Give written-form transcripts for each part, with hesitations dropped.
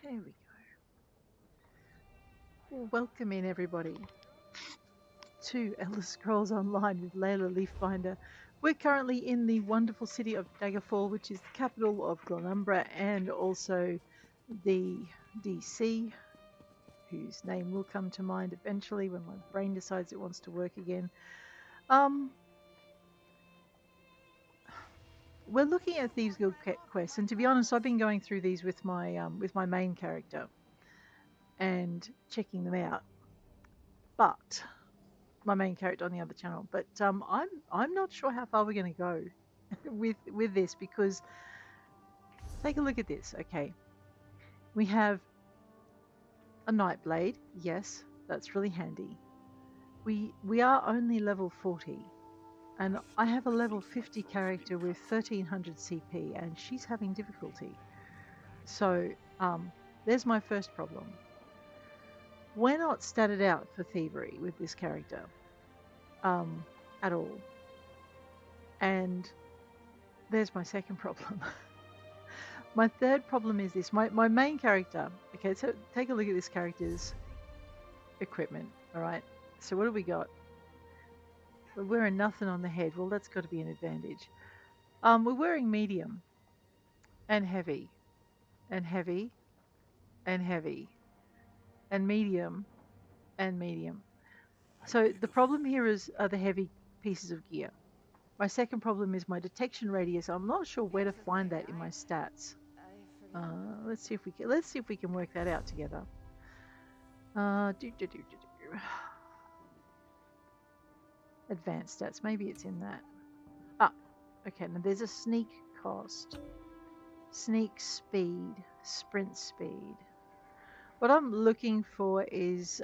There we go. Welcome in, everybody, to Elder Scrolls Online with Leila Leafbinder. We're currently in the wonderful city of Daggerfall, which is the capital of Glenumbra and also the DC, whose name will come to mind eventually when my brain decides it wants to work again. Um, we're looking at Thieves Guild quests, and to be honest, I've been going through these with my main character and checking them out. But my main character on the other channel. But I'm not sure how far we're going to go with this because take a look at this. Okay, we have a Nightblade. Yes, that's really handy. We are only level 40, and I have a level 50 character with 1300 CP, and she's having difficulty. So there's my first problem. We're not statted out for thievery with this character at all, and there's my second problem. My third problem is this. My main character, okay, so take a look at this character's equipment, all right? So what do we got? We're wearing nothing on the head. Well, that's got to be an advantage. We're wearing medium and heavy and heavy and heavy and medium and medium. So the problem here is the heavy pieces of gear. My second problem is my detection radius. I'm not sure where to find that in my stats. Let's see if we can work that out together. Advanced stats. Maybe it's in that. Ah, okay. Now there's a sneak cost, sneak speed, sprint speed. What I'm looking for is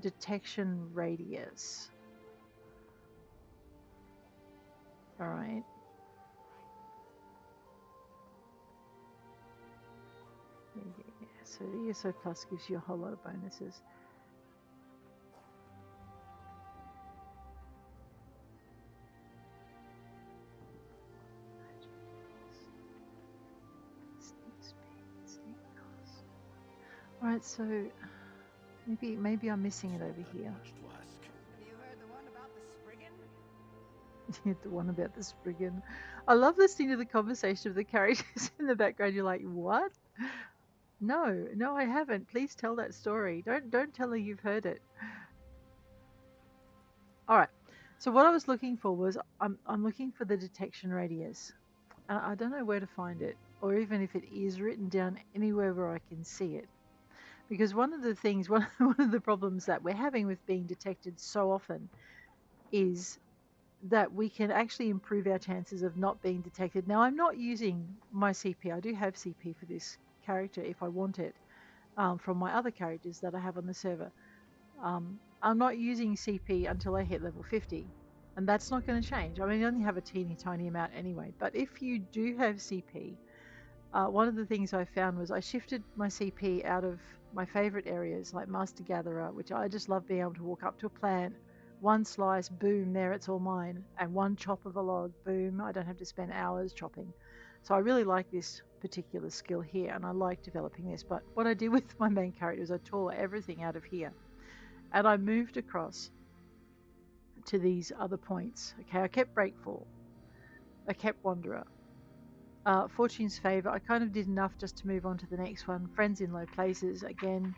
detection radius. All right. Yeah. So the ESO Plus gives you a whole lot of bonuses. All right, so maybe I'm missing it over here. You heard the one about the Spriggan? The one about the Spriggan. I love listening to the conversation of the characters in the background. You're like, what? No, I haven't. Please tell that story. Don't tell her you've heard it. All right. So what I was looking for was I'm looking for the detection radius. I don't know where to find it, or even if it is written down anywhere where I can see it. Because one of the things, one of the problems that we're having with being detected so often is that we can actually improve our chances of not being detected. Now, I'm not using my CP. I do have CP for this character if I want it from my other characters that I have on the server. I'm not using CP until I hit level 50, and that's not going to change. I mean, I only have a teeny tiny amount anyway. But if you do have CP, one of the things I found was I shifted my CP out of my favorite areas like Master Gatherer, which I just love being able to walk up to a plant, one slice, boom, there it's all mine, and one chop of a log, boom, I don't have to spend hours chopping. So I really like this particular skill here, and I like developing this. But what I did with my main character is I tore everything out of here, and I moved across to these other points. Okay, I kept Breakfall, I kept Wanderer, Fortune's Favour. I kind of did enough just to move on to the next one. Friends in Low Places again.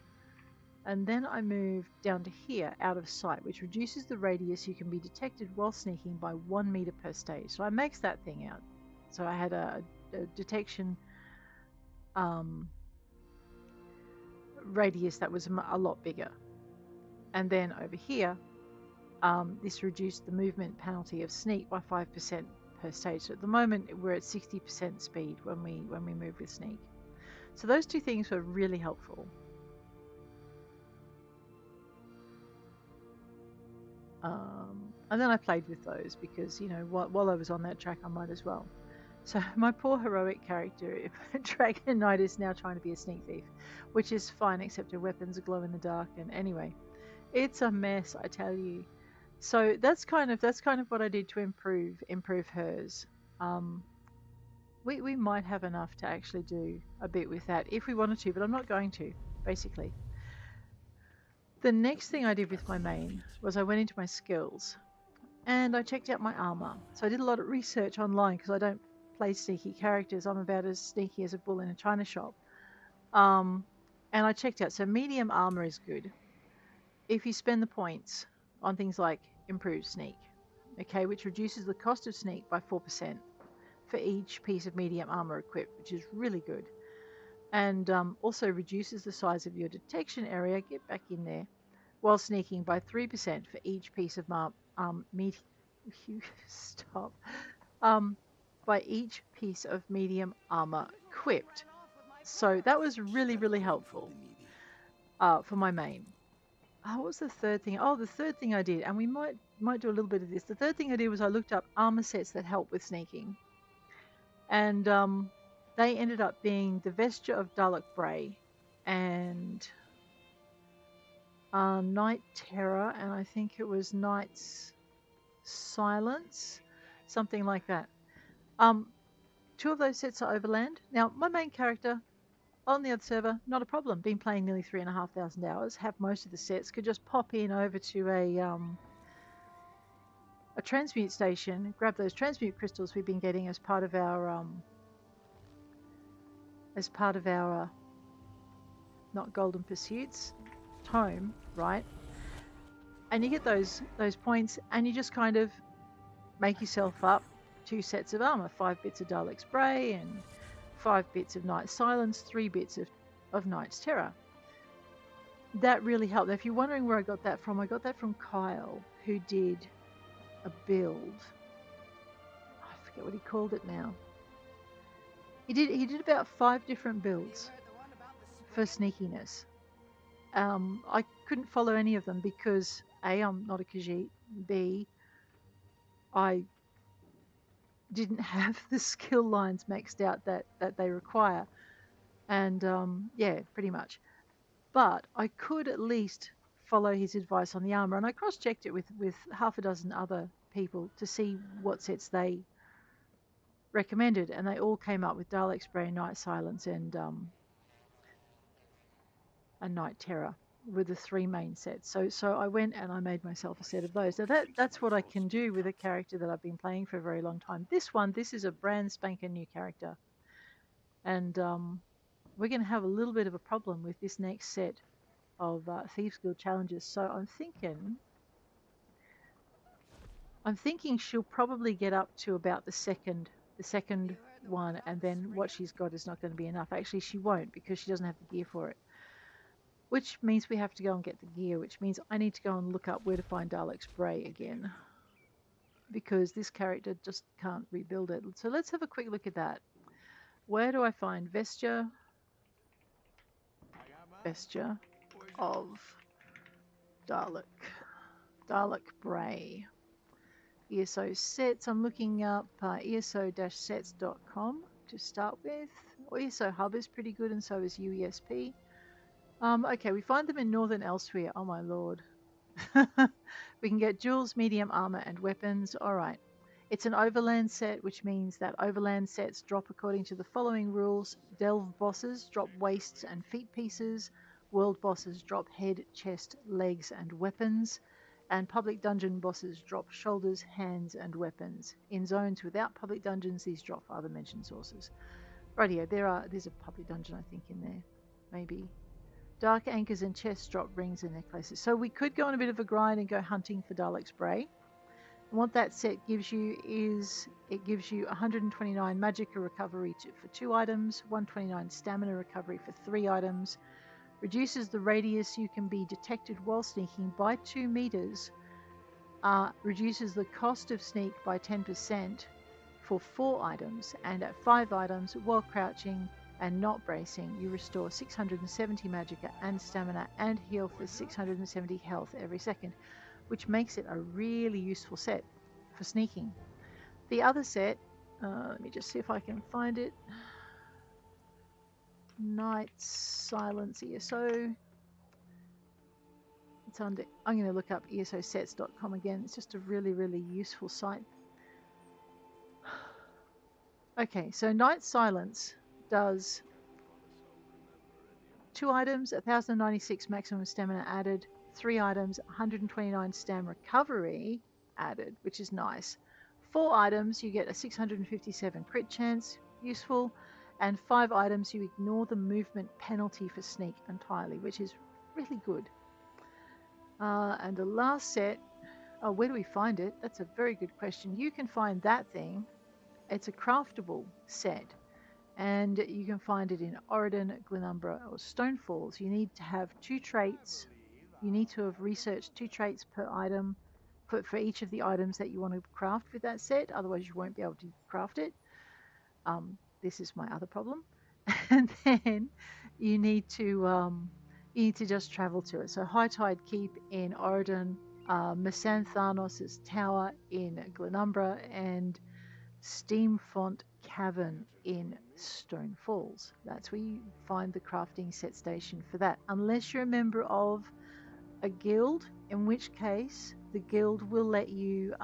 And then I moved down to here, out of sight, which reduces the radius you can be detected while sneaking by 1 meter per stage. So I maxed that thing out. So I had a detection radius that was a lot bigger. And then over here, this reduced the movement penalty of sneak by 5% per stage. So at the moment, we're at 60% speed when we move with sneak. So those two things were really helpful. And then I played with those because, you know, while I was on that track, I might as well. So my poor heroic character, Dragon Knight, is now trying to be a sneak thief, which is fine, except her weapons glow in the dark. And anyway, it's a mess, I tell you. So that's kind of what I did to improve hers. we might have enough to actually do a bit with that if we wanted to, but I'm not going to, basically. The next thing I did with my main was I went into my skills and I checked out my armor. So I did a lot of research online because I don't play sneaky characters. I'm about as sneaky as a bull in a china shop. Um, and I checked out. So medium armor is good if you spend the points on things like improved sneak, okay, which reduces the cost of sneak by 4% for each piece of medium armor equipped, which is really good. And also reduces the size of your detection area. Get back in there. While sneaking by 3% for each piece of medium. You stop. Um, by each piece of medium armor equipped. So that was really, really helpful for my main. What was the third thing? Oh, the third thing I did, and we might do a little bit of this. The third thing I did was I looked up armor sets that help with sneaking, and they ended up being the Vesture of Dalek Bray and Night Terror, and I think it was Night's Silence, something like that. Um, Two of those sets are overland. Now, my main character on the other server, not a problem. Been playing nearly 3,500 hours. Have most of the sets. Could just pop in over to a transmute station, grab those transmute crystals we've been getting as part of our not golden pursuits tome, right? And you get those points, and you just kind of make yourself up 2 sets of armor, 5 bits of Dalek Spray and 5 bits of Night's Silence, 3 bits of Night's Terror. That really helped. Now, if you're wondering where I got that from, I got that from Kyle, who did a build. I forget what he called it now. He did about 5 different builds for sneakiness. I couldn't follow any of them because A, I'm not a Khajiit, B, I didn't have the skill lines maxed out that they require. And yeah, pretty much. But I could at least follow his advice on the armor, and I cross-checked it with half a dozen other people to see what sets they recommended, and they all came up with Dalek Spray, Night Silence, and a Night Terror were the 3 main sets. So I went and I made myself a set of those. Now that's what I can do with a character that I've been playing for a very long time. This is a brand spanking new character, and we're going to have a little bit of a problem with this next set of Thieves Guild challenges. So I'm thinking she'll probably get up to about the second one, and then what she's got is not going to be enough. Actually, she won't, because she doesn't have the gear for it. Which means we have to go and get the gear, which means I need to go and look up where to find Dalek Spray again, because this character just can't rebuild it. So let's have a quick look at that. Where do I find Vesture of Dalek Bray? ESO sets. I'm looking up eso-sets.com to start with. ESO Hub is pretty good, and so is UESP. Okay, we find them in Northern Elsewhere. Oh my lord. We can get jewels, medium armor, and weapons. All right. It's an overland set, which means that overland sets drop according to the following rules. Delve bosses drop waists and feet pieces. World bosses drop head, chest, legs, and weapons. And public dungeon bosses drop shoulders, hands, and weapons. In zones without public dungeons, these drop other mentioned sources. Rightio, there's a public dungeon, I think, in there. Maybe. Dark anchors and chests drop rings and necklaces. So we could go on a bit of a grind and go hunting for Dalek Spray. And what that set gives you is it gives you 129 magicka recovery for 2 items, 129 stamina recovery for 3 items, reduces the radius you can be detected while sneaking by 2 meters, reduces the cost of sneak by 10% for 4 items, and at 5 items, while crouching and not bracing, you restore 670 magicka and stamina and heal for 670 health every second, which makes it a really useful set for sneaking. The other set, let me just see if I can find it. Night's Silence ESO. It's under. I'm going to look up esosets.com again. It's just a really, really useful site. Okay, so Night Silence does 2 items, 1096 maximum stamina added, 3 items, 129 stam recovery added, which is nice. 4 items, you get a 657 crit chance, useful, and 5 items, you ignore the movement penalty for sneak entirely, which is really good. And the last set, oh, where do we find it? That's a very good question. You can find that thing. It's a craftable set, and you can find it in Oregon, Glenumbra, or Stonefalls. You need to have 2 traits. You need to have researched 2 traits per item for each of the items that you want to craft with that set. Otherwise, you won't be able to craft it. This is my other problem. And then you need to you need to just travel to it. So High Tide Keep in Oregon, Misanthanos' Tower in Glenumbra, and Steamfont Cavern in Stone Falls. That's where you find the crafting set station for that. Unless you're a member of a guild, in which case the guild will let you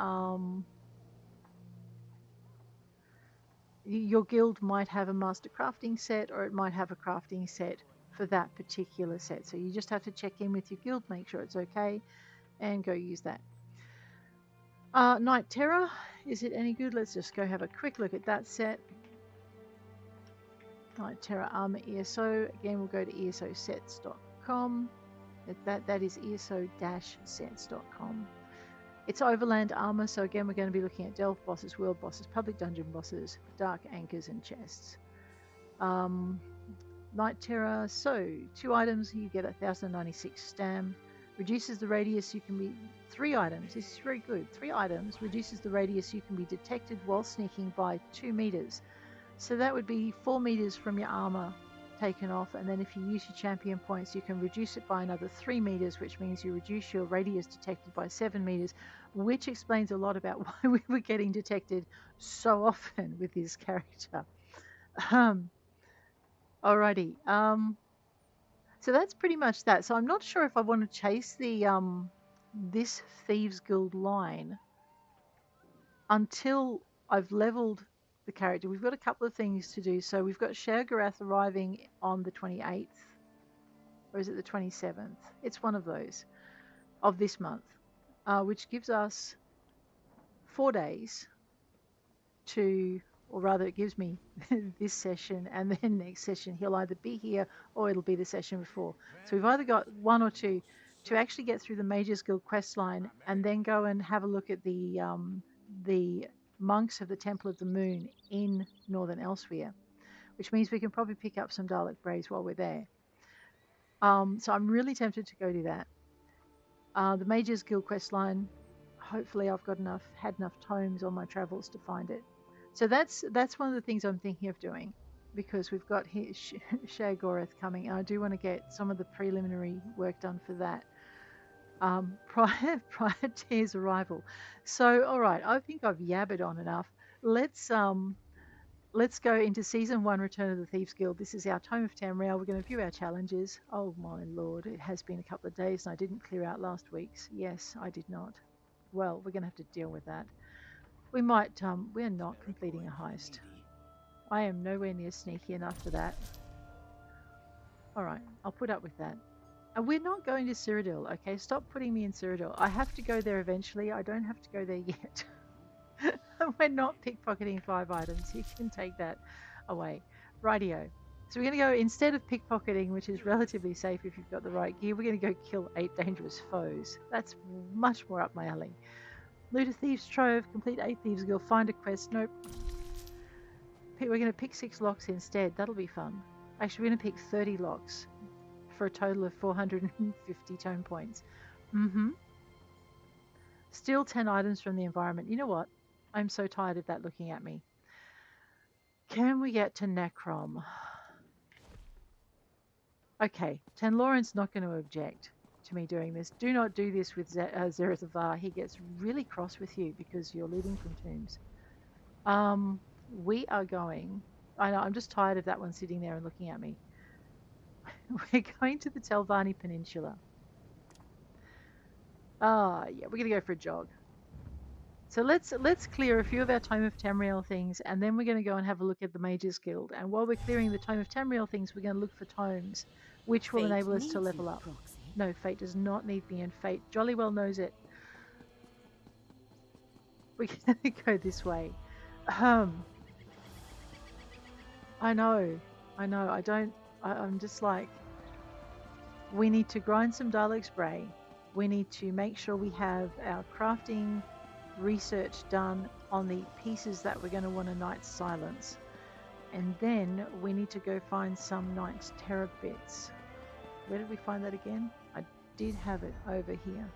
your guild might have a master crafting set, or it might have a crafting set for that particular set. So you just have to check in with your guild, make sure it's okay, and go use that. Night Terror, is it any good? Let's just go have a quick look at that set. Night Terror Armor ESO. Again, we'll go to esosets.com. That is eso-sets.com. It's overland armor, so again, we're going to be looking at Delve bosses, world bosses, public dungeon bosses, dark anchors, and chests. Night Terror, so 2 items, you get 1096 stam. Reduces the radius you can be. 3 items, this is very good. 3 items reduces the radius you can be detected while sneaking by 2 meters. So that would be 4 meters from your armor taken off, and then if you use your champion points, you can reduce it by another 3 meters, which means you reduce your radius detected by 7 meters, which explains a lot about why we were getting detected so often with this character. Alrighty. So that's pretty much that. So I'm not sure if I want to chase the this Thieves Guild line until I've leveled the character. We've got a couple of things to do. So we've got Sheogorath arriving on the 28th, or is it the 27th? It's one of those of this month, which gives us 4 days to, or rather, it gives me this session and then next session. He'll either be here or it'll be the session before. So we've either got 1 or 2 to actually get through the Mages Guild quest line and then go and have a look at the monks of the Temple of the Moon in Northern Elsewhere, which means we can probably pick up some Dalek Braves while we're there. So I'm really tempted to go do that. The Mages Guild quest line. Hopefully, I've got had enough tomes on my travels to find it. So that's one of the things I'm thinking of doing, because we've got here Sheogorath coming, and I do want to get some of the preliminary work done for that prior to his arrival. So, all right, I think I've yabbered on enough. Let's go into season 1, Return of the Thieves Guild. This is our Tome of Tamriel. We're going to view our challenges. Oh my lord, it has been a couple of days and I didn't clear out last week's. Yes, I did not. Well, we're going to have to deal with that. We might, we're not completing a heist. I am nowhere near sneaky enough for that. Alright, I'll put up with that. And we're not going to Cyrodiil, okay? Stop putting me in Cyrodiil. I have to go there eventually. I don't have to go there yet. We're not pickpocketing 5 items. You can take that away. Rightio. So we're going to go, instead of pickpocketing, which is relatively safe if you've got the right gear, we're going to go kill 8 dangerous foes. That's much more up my alley. Loot a Thieves' Trove, complete 8 Thieves Guild, find a quest. Nope. We're going to pick 6 locks instead. That'll be fun. Actually, we're going to pick 30 locks for a total of 450 tome points. Steal 10 items from the environment. You know what? I'm so tired of that looking at me. Can we get to Necrom? Okay, Tenloran's not going to object to me doing this. Do not do this with Zereth of Var. He gets really cross with you because you're looting from tombs. We are going... I know, I'm just tired of that one sitting there and looking at me. We're going to the Telvanni Peninsula. Yeah, we're going to go for a jog. So let's clear a few of our Tome of Tamriel things, and then we're going to go and have a look at the Mages Guild. And while we're clearing the Tome of Tamriel things, we're going to look for tomes, which will Fate enable us to needs you, level up. Proxy. No, Fate does not need me, and Fate jolly well knows it. We're going to go this way. Um, I know, I know. I don't. I'm just like, we need to grind some Dalek spray. We need to make sure we have our crafting research done on the pieces that we're going to want to Knight's Silence. And then we need to go find some Knight's Terror bits. Where did we find that again? I did have it over here.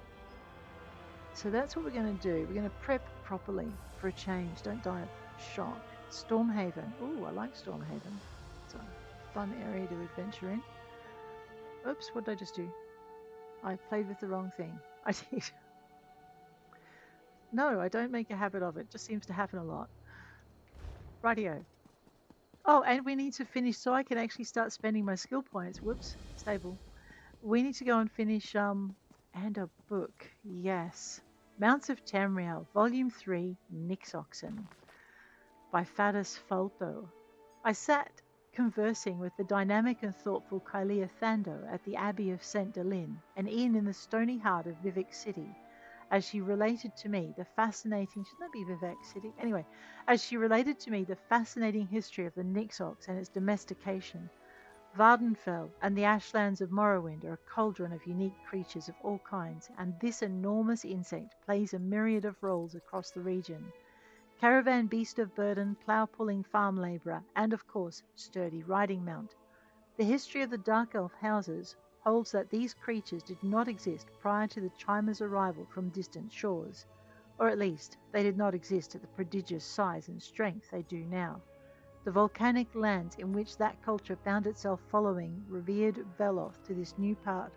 So that's what we're going to do. We're going to prep properly for a change. Don't die of shock. Stormhaven. Ooh, I like Stormhaven. It's a fun area to adventure in. Oops, what did I just do? I played with the wrong thing. I did. No, I don't make a habit of it. Just seems to happen a lot. Rightio. Oh, and we need to finish so I can actually start spending my skill points. Whoops, stable. We need to go and finish and a book. Yes. Mounts of Tamriel, Volume 3, Nyx Oxen by Fadus Falto. I sat conversing with the dynamic and thoughtful Kylia Thando at the Abbey of St. Delin, an inn in the stony heart of Vivek City, as she related to me the fascinating, should that be Vivek City? Anyway, as she related to me the fascinating history of the Nixox and its domestication. Vardenfell and the ashlands of Morrowind are a cauldron of unique creatures of all kinds, and this enormous insect plays a myriad of roles across the region. Caravan beast of burden, plough-pulling farm labourer, and of course, sturdy riding mount. The history of the Dark Elf houses holds that these creatures did not exist prior to the Chimer's arrival from distant shores, or at least they did not exist at the prodigious size and strength they do now. The volcanic lands in which that culture found itself following revered Veloth to this new part.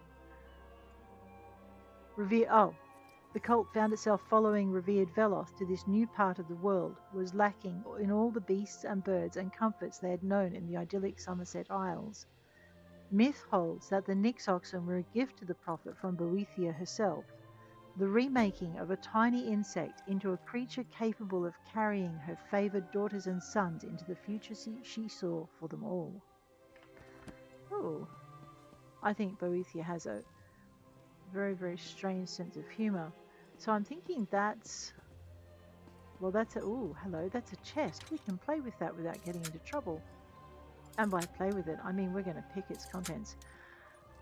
The cult found itself following revered Veloth to this new part of the world was lacking in all the beasts and birds and comforts they had known in the idyllic Somerset Isles. Myth holds that the Nyx oxen were a gift to the prophet from Boethia herself, the remaking of a tiny insect into a creature capable of carrying her favoured daughters and sons into the future she saw for them all. Oh, I think Boethia has a very, very strange sense of humour. So I'm thinking that's, well, that's a, ooh, hello, that's a chest. We can play with that without getting into trouble. And by play with it, I mean we're going to pick its contents.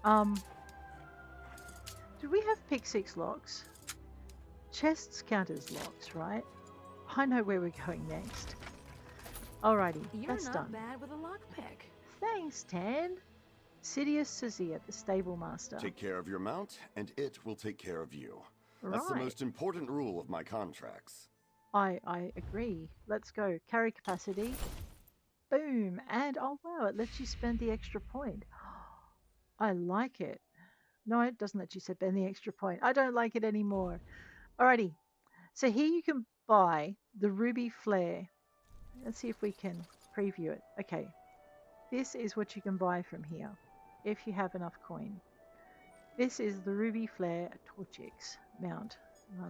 Do we have pick 6 locks? Chests count as locks, right? I know where we're going next. Alrighty, that's done. You're not bad with a lockpick. Thanks, Tan. Sidious Sizia, the stable master. Take care of your mount, and it will take care of you. Right. That's the most important rule of my contracts. I agree. Let's go. Carry capacity. Boom. And oh wow, it lets you spend the extra point. I like it. No, it doesn't let you spend the extra point. I don't like it anymore. Alrighty. So here you can buy the Ruby Flare. Let's see if we can preview it. Okay. This is what you can buy from here, if you have enough coin. This is the Ruby Flare Torchix mount.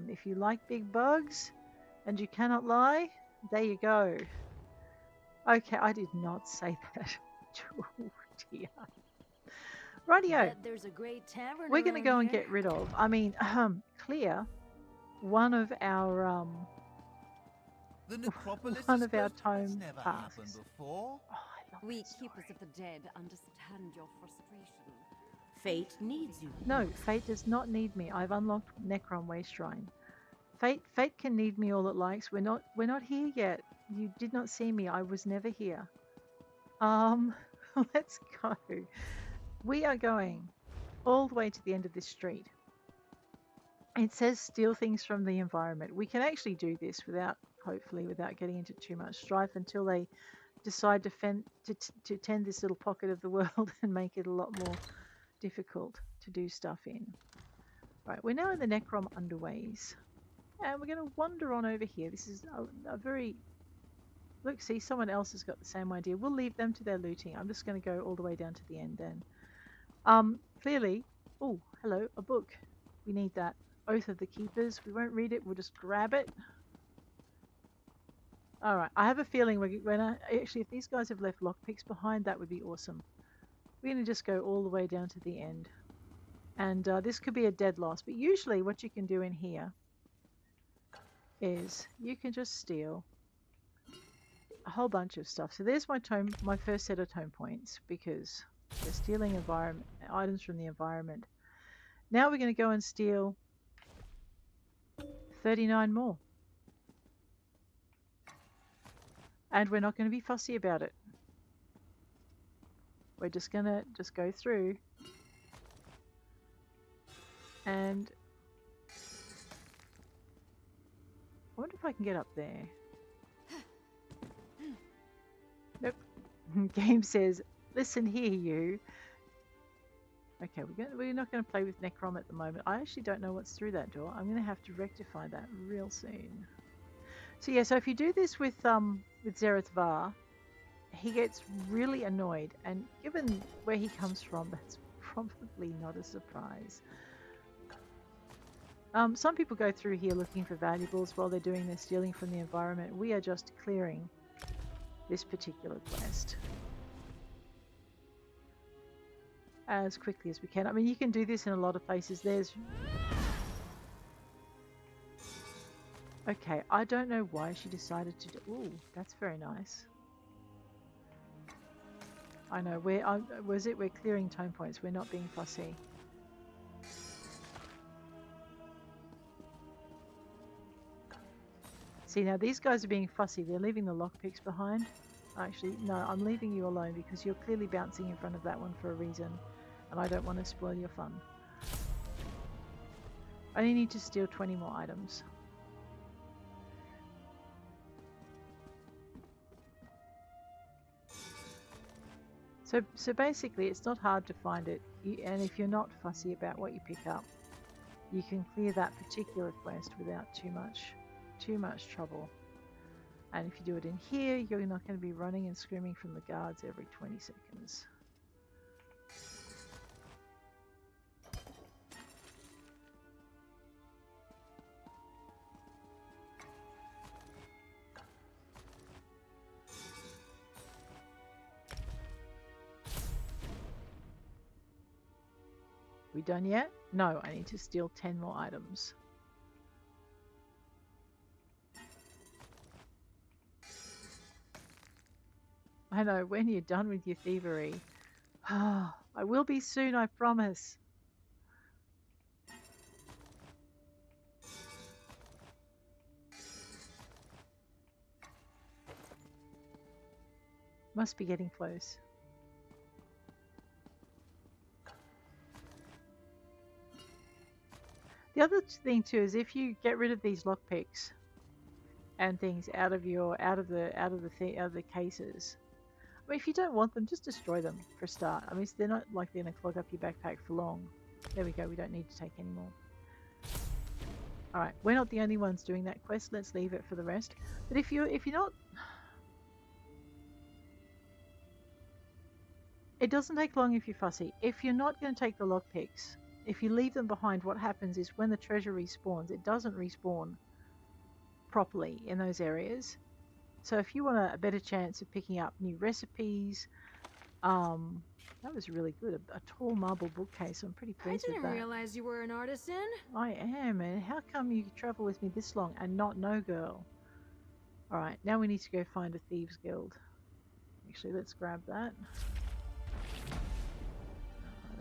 If you like big bugs and you cannot lie, there you go. Okay, I did not say that. Oh dear. Rightio. There's a great tavern. We're going to go and get rid of, clear one of our The necropolis one is of our good. It's tome never tasks. happened before. Oh, I love We this keepers story. of the dead understand your frustration. Fate needs you. No, Fate does not need me. I've unlocked Necron Waste Shrine. Fate can need me all it likes. We're not here yet. You did not see me. I was never here. Let's go. We are going all the way to the end of this street. It says steal things from the environment. We can actually do this hopefully without getting into too much strife until they decide to tend this little pocket of the world and make it a lot more difficult to do stuff in. Right, we're now in the Necrom Underways. And we're going to wander on over here. This is a very... Look, see, someone else has got the same idea. We'll leave them to their looting. I'm just going to go all the way down to the end then. Clearly... Oh, hello, a book. We need that. Oath of the Keepers. We won't read it. We'll just grab it. All right. I have a feeling actually, if these guys have left lockpicks behind, that would be awesome. We're going to just go all the way down to the end. And this could be a dead loss. But usually what you can do in here is you can just steal a whole bunch of stuff. So there's my first set of tome points because we're stealing items from the environment. Now we're going to go and steal 39 more. And we're not going to be fussy about it. We're just going to go through and I wonder if I can get up there. Nope. Game says, listen here, you. Okay, we're not going to play with Necrom at the moment. I actually don't know what's through that door. I'm going to have to rectify that real soon. So yeah, so if you do this with Zereth Var, he gets really annoyed, and given where he comes from, that's probably not a surprise. Some people go through here looking for valuables while they're doing their stealing from the environment. We are just clearing this particular quest as quickly as we can. I mean, you can do this in a lot of places. Okay, I don't know why she decided to do... Ooh, that's very nice. I know, we're clearing tone points. We're not being fussy. See, now these guys are being fussy. They're leaving the lockpicks behind. Actually, no, I'm leaving you alone because you're clearly bouncing in front of that one for a reason. And I don't want to spoil your fun. I only need to steal 20 more items. So basically, it's not hard to find it. And if you're not fussy about what you pick up, you can clear that particular quest without too much trouble. And if you do it in here, you're not going to be running and screaming from the guards every 20 seconds. We done yet? No, I need to steal 10 more items. I know, when you're done with your thievery. I will be soon, I promise. Must be getting close. The other thing too is if you get rid of these lockpicks and things out of the cases. I mean, if you don't want them, just destroy them for a start. I mean, they're not like they're going to clog up your backpack for long. There we go. We don't need to take any more. All right, we're not the only ones doing that quest. Let's leave it for the rest. But if you're not, it doesn't take long if you're fussy. If you're not going to take the lockpicks, if you leave them behind, what happens is when the treasure respawns, it doesn't respawn properly in those areas. So if you want a better chance of picking up new recipes, that was really good. A tall marble bookcase. I'm pretty pleased with that. I didn't realize you were an artisan. I am, and how come you travel with me this long and not know girl? Alright, now we need to go find a thieves guild. Actually, let's grab that.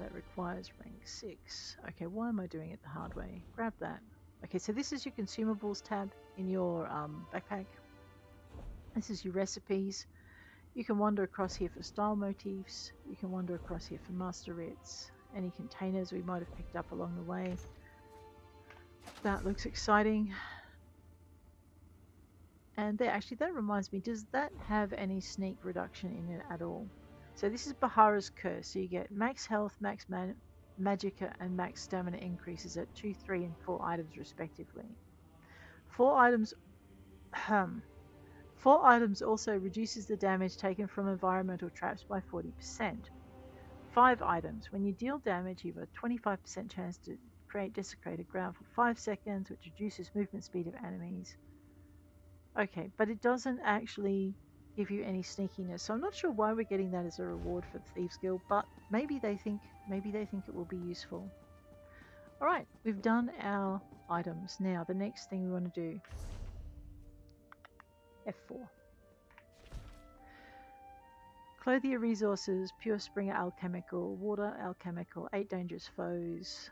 That requires rank 6. Okay, why am I doing it the hard way? Grab that. Okay, so this is your consumables tab in your backpack. This is your recipes. You can wander across here for style motifs. You can wander across here for master writs. Any containers we might have picked up along the way. That looks exciting. And there, actually, that reminds me, does that have any sneak reduction in it at all? So this is Bahara's Curse. So you get max health, max magicka, and max stamina increases at 2, 3, and 4 items respectively. 4 items also reduces the damage taken from environmental traps by 40%. 5 items. When you deal damage, you have a 25% chance to create desecrated ground for 5 seconds, which reduces movement speed of enemies. Okay, but it doesn't actually give you any sneakiness. So I'm not sure why we're getting that as a reward for the Thieves Guild, but maybe they think it will be useful. All right, we've done our items. Now the next thing we want to do, F4. Clothier resources, pure springer alchemical, water alchemical, 8 dangerous foes,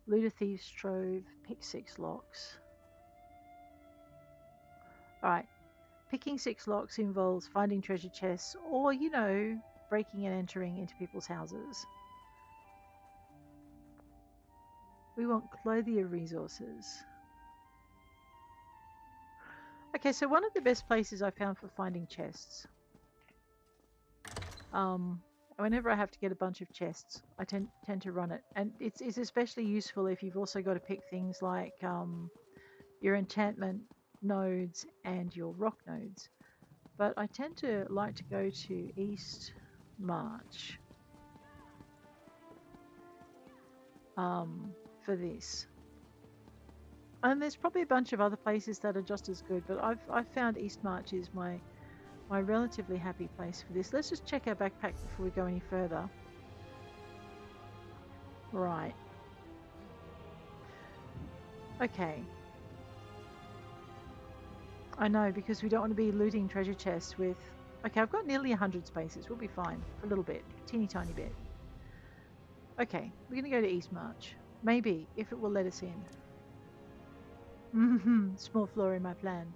looter thieves trove, pick 6 locks. Alright, picking 6 locks involves finding treasure chests or, you know, breaking and entering into people's houses. We want clothier resources. Okay, so one of the best places I found for finding chests. Whenever I have to get a bunch of chests, I tend to run it, and it's especially useful if you've also got to pick things like your enchantment nodes and your rock nodes. But I tend to like to go to East March for this. And there's probably a bunch of other places that are just as good, but I've found East March is my relatively happy place for this. Let's just check our backpack before we go any further. Right. Okay. I know, because we don't want to be looting treasure chests with... Okay, I've got nearly 100 spaces. We'll be fine for a little bit. Teeny tiny bit. Okay, we're going to go to East March. Maybe, if it will let us in. Small flaw in my plan.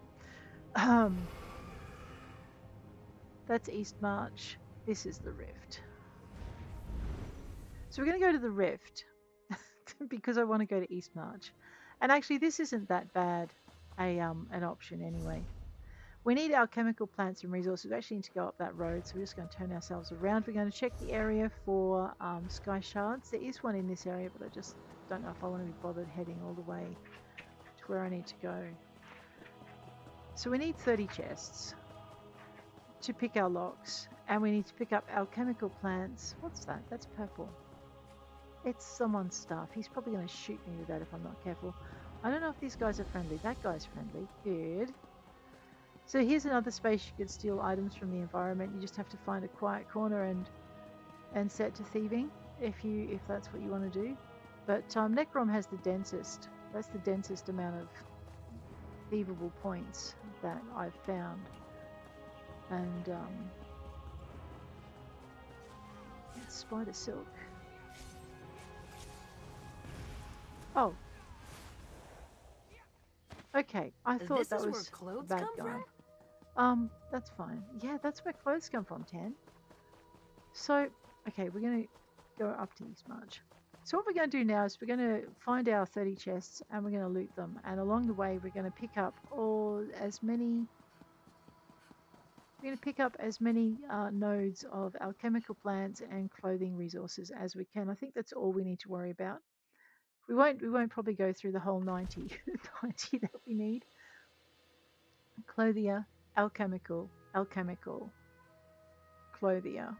That's East March. This is the Rift. So we're going to go to the Rift because I want to go to East March. And actually, this isn't that bad an option anyway. We need alchemical plants and resources. We actually need to go up that road, so we're just going to turn ourselves around. We're going to check the area for sky shards. There is one in this area, but I just don't know if I want to be bothered heading all the way to where I need to go. So we need 30 chests to pick our locks, and we need to pick up alchemical plants. What's that? That's purple. It's someone's stuff. He's probably going to shoot me with that if I'm not careful. I don't know if these guys are friendly. That guy's friendly. Good. So here's another space you could steal items from the environment. You just have to find a quiet corner and set to thieving if that's what you want to do. But Necrom has the densest. That's the densest amount of thievable points that I've found. And it's spider silk. Oh. Okay, I thought that was a bad guy. That's fine. Yeah, that's where clothes come from, Tan. So, okay, we're going to go up to East March. So what we're going to do now is we're going to find our 30 chests and we're going to loot them. And along the way, we're going to pick up as many nodes of alchemical plants and clothing resources as we can. I think that's all we need to worry about. We won't probably go through the whole 90 that we need. Clothier, alchemical, clothier,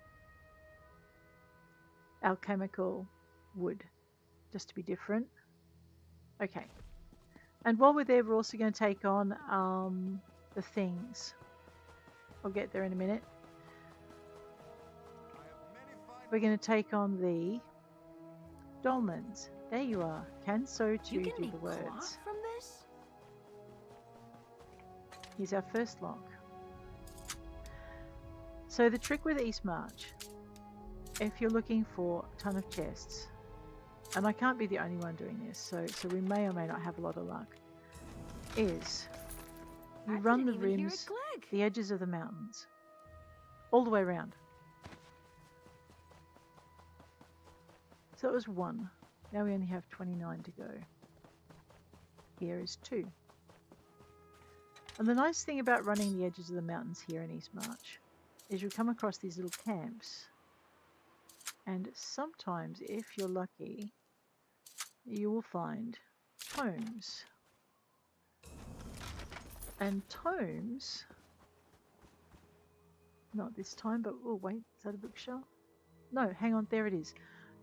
alchemical, wood, just to be different. Okay. And while we're there, we're also going to take on the things. I'll get there in a minute. We're going to take on the dolmens. There you are. Can so too do the words. From this? Here's our first lock. So the trick with East March, if you're looking for a ton of chests, and I can't be the only one doing this, so we may or may not have a lot of luck, is you run the rims, the edges of the mountains, all the way around. So that was 1. Now we only have 29 to go. Here is 2. And the nice thing about running the edges of the mountains here in East March is you'll come across these little camps. And sometimes, if you're lucky, you will find tomes. And tomes, not this time, but oh wait, is that a bookshelf? No, hang on, there it is.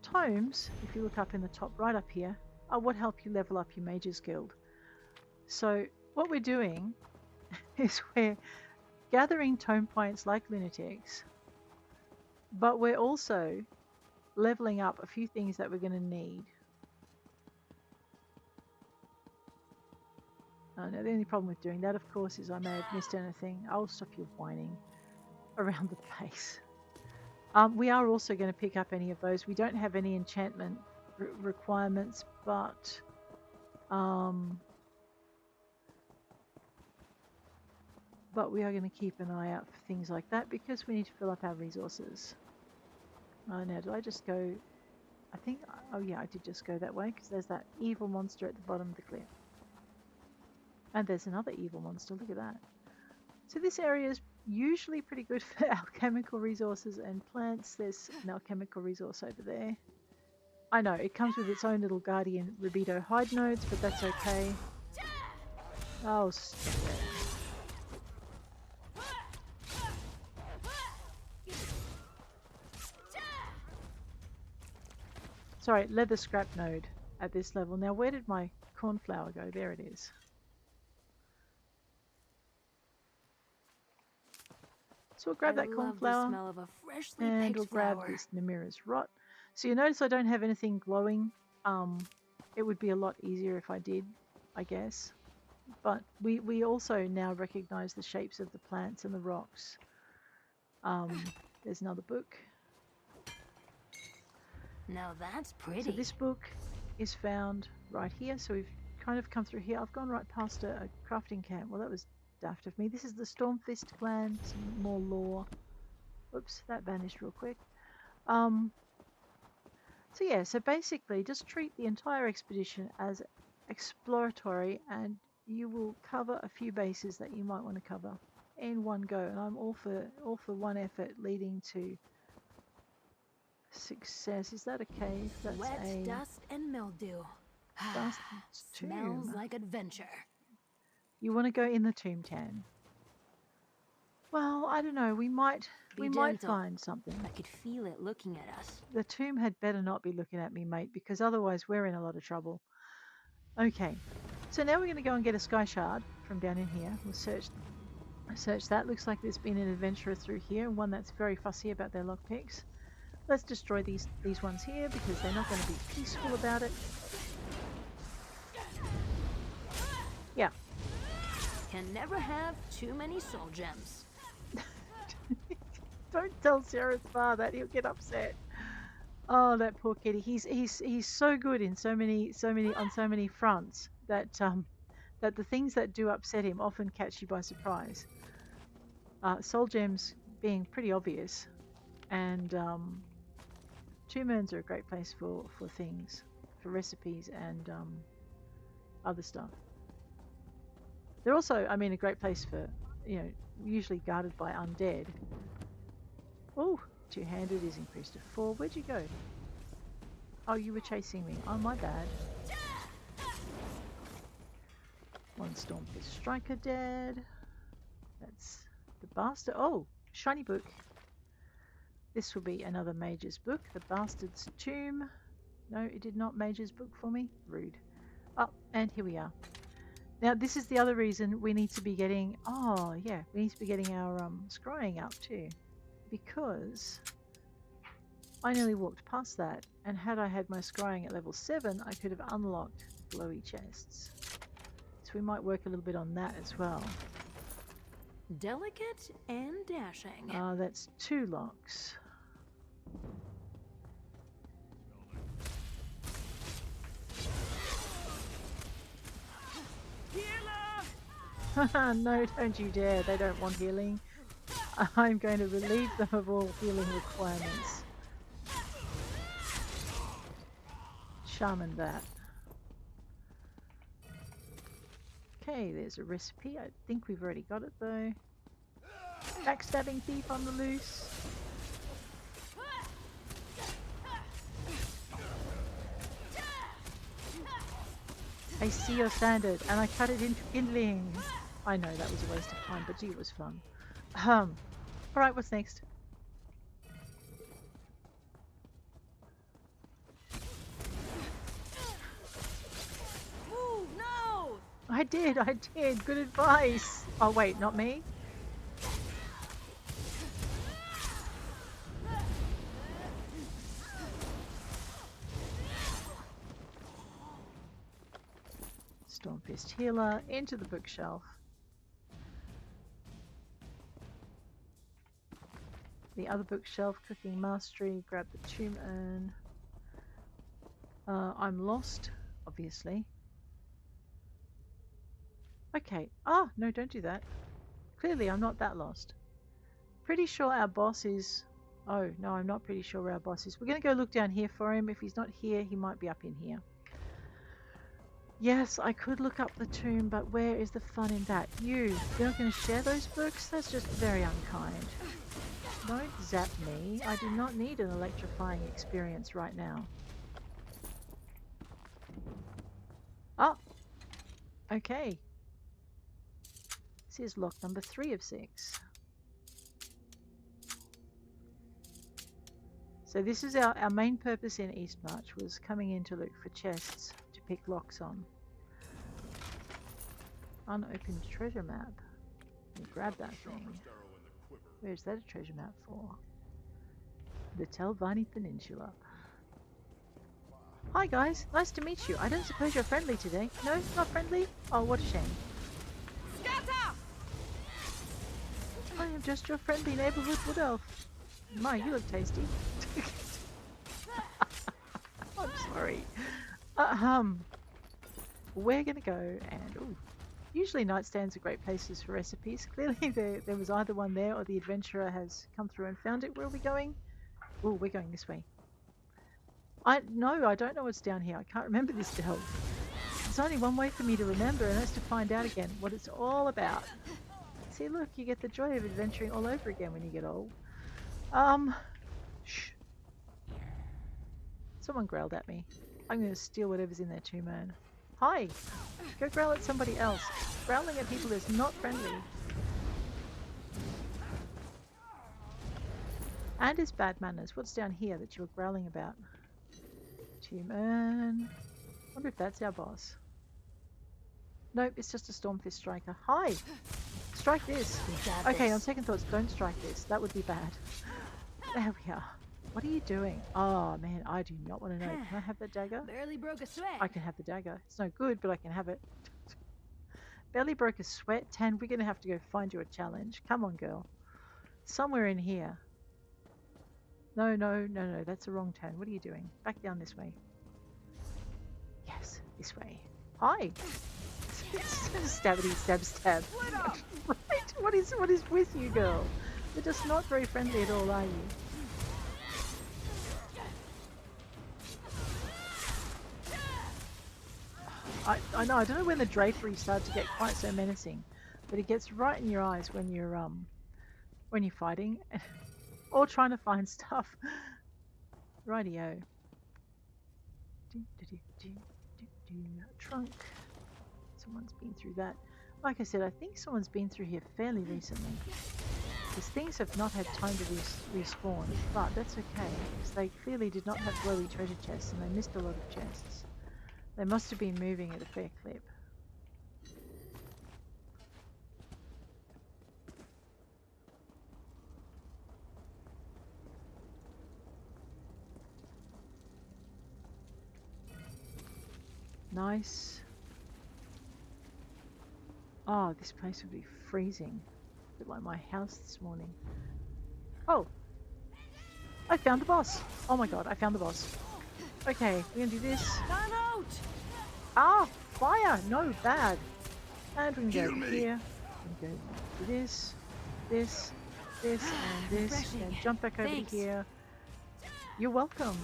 Tomes, if you look up in the top right up here, are what help you level up your Mages Guild. So what we're doing is we're gathering tome points like lunatics, but we're also leveling up a few things that we're going to need. No, the only problem with doing that, of course, is I may have missed anything. I'll stop you whining around the base. We are also going to pick up any of those. We don't have any enchantment requirements, but we are going to keep an eye out for things like that because we need to fill up our resources. Oh, now did I just go? I think, oh yeah, I did just go that way because there's that evil monster at the bottom of the cliff. And there's another evil monster, look at that. So this area is usually pretty good for alchemical resources and plants. There's an alchemical resource over there. I know, it comes with its own little guardian rubido hide nodes, but that's okay. Oh, stop it. Sorry, leather scrap node at this level. Now, where did my cornflower go? There it is. So we'll grab that cornflower, the smell of a freshly and picked we'll grab flower. this Namira's rot. So you notice I don't have anything glowing. It would be a lot easier if I did, I guess. But we also now recognize the shapes of the plants and the rocks. There's another book. Now that's pretty. So this book is found right here. So we've kind of come through here. I've gone right past a crafting camp. Well, that was daft of me. This is the Stormfist clan. Some more lore. Oops, that vanished real quick. So yeah, so basically just treat the entire expedition as exploratory and you will cover a few bases that you might want to cover in one go. And I'm all for one effort leading to success. Is that a cave? That's Sweat, a dust, and mildew. bastard's Smells tomb. like adventure. You want to go in the tomb, Tan? Well, I don't know. We might gentle. find something. I could feel it looking at us. The tomb had better not be looking at me, mate, because otherwise we're in a lot of trouble. Okay, so now we're going to go and get a sky shard from down in here. We'll search that. Looks like there's been an adventurer through here, one that's very fussy about their lockpicks. Let's destroy these ones here because they're not going to be peaceful about it. Yeah. Can never have too many soul gems. Don't tell Sarah's father that, he'll get upset. Oh, that poor kitty. He's so good in so many on so many fronts that that the things that do upset him often catch you by surprise. Soul gems being pretty obvious, and tomb urns are a great place for things, for recipes and other stuff. They're also, I mean, a great place for, you know, usually guarded by undead. Oh, two-handed is increased to 4. Where'd you go? Oh, you were chasing me. Oh, my bad. One Stormfist Striker dead. That's the bastard. Oh, shiny book. This will be another Mage's book. The Bastard's Tomb. No, it did not Mage's book for me. Rude. Oh, and here we are. Now, this is the other reason we need to be getting... Oh, yeah. We need to be getting our scrying up too. Because I nearly walked past that, and had I had my scrying at level 7, I could have unlocked glowy chests. So we might work a little bit on that as well. Delicate and dashing. That's 2 locks. No, don't you dare. They don't want healing. I'm going to relieve them of all healing requirements. Shaman that. Okay, there's a recipe. I think we've already got it though. Backstabbing thief on the loose. I see your standard and I cut it into kindling. I know that was a waste of time, but gee, it was fun. Alright, what's next? Ooh, no! I did. Good advice. Oh, wait, not me? Stormfist Healer into the bookshelf. The other bookshelf, Cooking Mastery, grab the tomb urn. I'm lost, obviously. Okay. Ah, no, don't do that. Clearly, I'm not that lost. Pretty sure our boss is... Oh, no, I'm not pretty sure where our boss is. We're going to go look down here for him. If he's not here, he might be up in here. Yes, I could look up the tomb, but where is the fun in that? You're not going to share those books? That's just very unkind. Don't zap me. I do not need an electrifying experience right now. Oh! Okay. This is lock number 3 of 6. So this is our main purpose in Eastmarch, was coming in to look for chests to pick locks on. Unopened treasure map. Let me grab that thing. Where's that a treasure map for? The Telvanni Peninsula. Hi guys, nice to meet you. I don't suppose you're friendly today. No, not friendly? Oh, what a shame. Scatter! I am just your friendly neighborhood wood elf. My, you look tasty. I'm sorry. We're gonna go and ooh, usually nightstands are great places for recipes. Clearly there was either one there or the adventurer has come through and found it. Where are we going? Oh, we're going this way. I don't know what's down here. I can't remember this delve. There's only one way for me to remember, and that's to find out again what it's all about. See, look, you get the joy of adventuring all over again when you get old. Shh. Someone growled at me. I'm going to steal whatever's in their tomb urn. Hi! Go growl at somebody else. Growling at people is not friendly. And is bad manners. What's down here that you're growling about? Tomb urn. Wonder if that's our boss. Nope, it's just a Stormfist striker. Hi! Strike this! Okay, on second thoughts, don't strike this. That would be bad. There we are. What are you doing? Oh man, I do not want to know. Can I have that dagger? Barely broke a sweat. I can have the dagger. It's no good, but I can have it. Barely broke a sweat. Tan, we're going to have to go find you a challenge. Come on, girl. Somewhere in here. No, that's the wrong Tan. What are you doing? Back down this way. Yes, this way. Hi! Stabbity stab stab. Right? What is with you, girl? You're just not very friendly at all, are you? I know, I don't know when the drapery started to get quite so menacing, but it gets right in your eyes when you're fighting or trying to find stuff. Rightio. Trunk. Someone's been through that. Like I said, I think someone's been through here fairly recently. Because things have not had time to respawn, but that's okay, because they clearly did not have glowy treasure chests and they missed a lot of chests. They must have been moving at a fair clip. Nice. Oh, this place would be freezing. A bit like my house this morning. Oh! I found the boss! Oh my god, I found the boss. Okay, we're gonna do this. Time out! Ah! Fire! No, bad! And we're gonna go here. We're gonna go do this, this, this, and this. Refreshing. And jump back over Thanks. to here. You're welcome.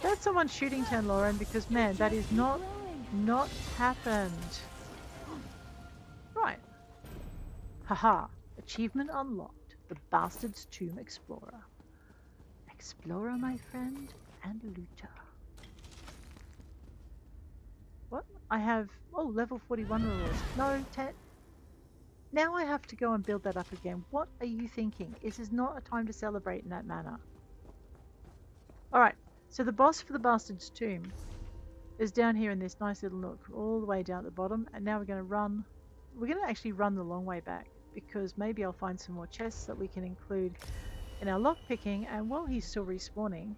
That's someone shooting Tan Lauren because man, that is not happened. Right. Haha. Achievement unlocked. The Bastard's Tomb Explorer. Explorer, my friend, and looter. What? I have level 41 rewards. No, 10. Now I have to go and build that up again. What are you thinking? This is not a time to celebrate in that manner. Alright. So the boss for the Bastard's Tomb is down here in this nice little nook, all the way down at the bottom. And now we're going to run. We're going to actually run the long way back because maybe I'll find some more chests that we can include in our lock picking. And while he's still respawning,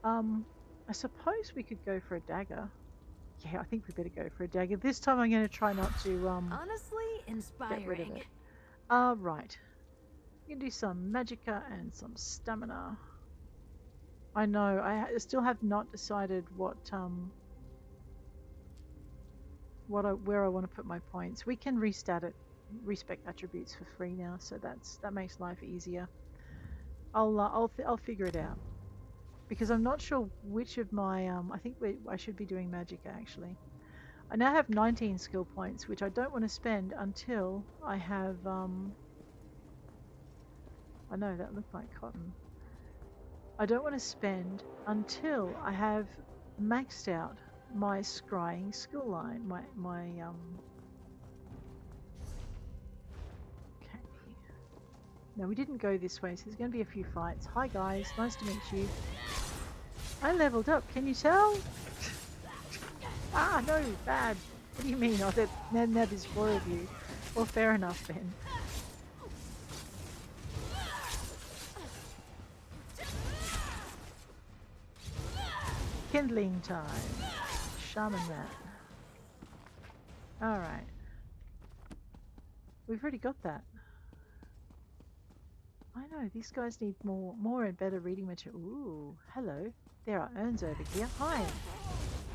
I suppose we could go for a dagger. Yeah, I think we better go for a dagger. This time I'm going to try not to Honestly, get rid of inspiring. it. Right. We can do some magicka and some stamina. I know, I still have not decided where I want to put my points. We can restart it, respec attributes for free now, so that makes life easier. I'll figure it out because I'm not sure which of my I think I should be doing magicka actually. I now have 19 skill points, which I don't want to spend until I have I know that looked like cotton. I don't want to spend until I have maxed out my scrying skill line. Okay. No, we didn't go this way, so there's going to be a few fights. Hi guys, nice to meet you. I leveled up, can you tell? Ah, no, bad. What do you mean? Oh, now there's 4 of you. Well, fair enough then. Kindling time. Shaman that. Alright. We've already got that. I know, these guys need more and better reading material. Ooh, hello. There are urns over here. Hi.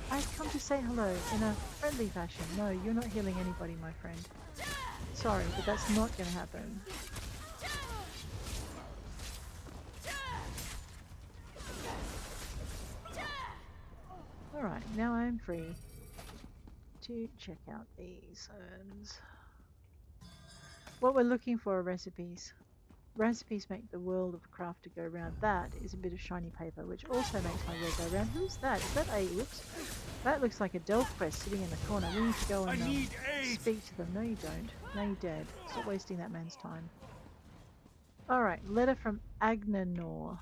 I've come to say hello in a friendly fashion. No, you're not healing anybody, my friend. Sorry, but that's not going to happen. Alright, now I'm free to check out these urns. What we're looking for are recipes. Recipes make the world of craft to go round. That is a bit of shiny paper, which also makes my world go round. Who's that? Is that a... Whoops. That looks like a delf quest sitting in the corner. We need to go and speak to them. No, you don't. Now you're dead. Stop wasting that man's time. Alright, letter from Agnanor.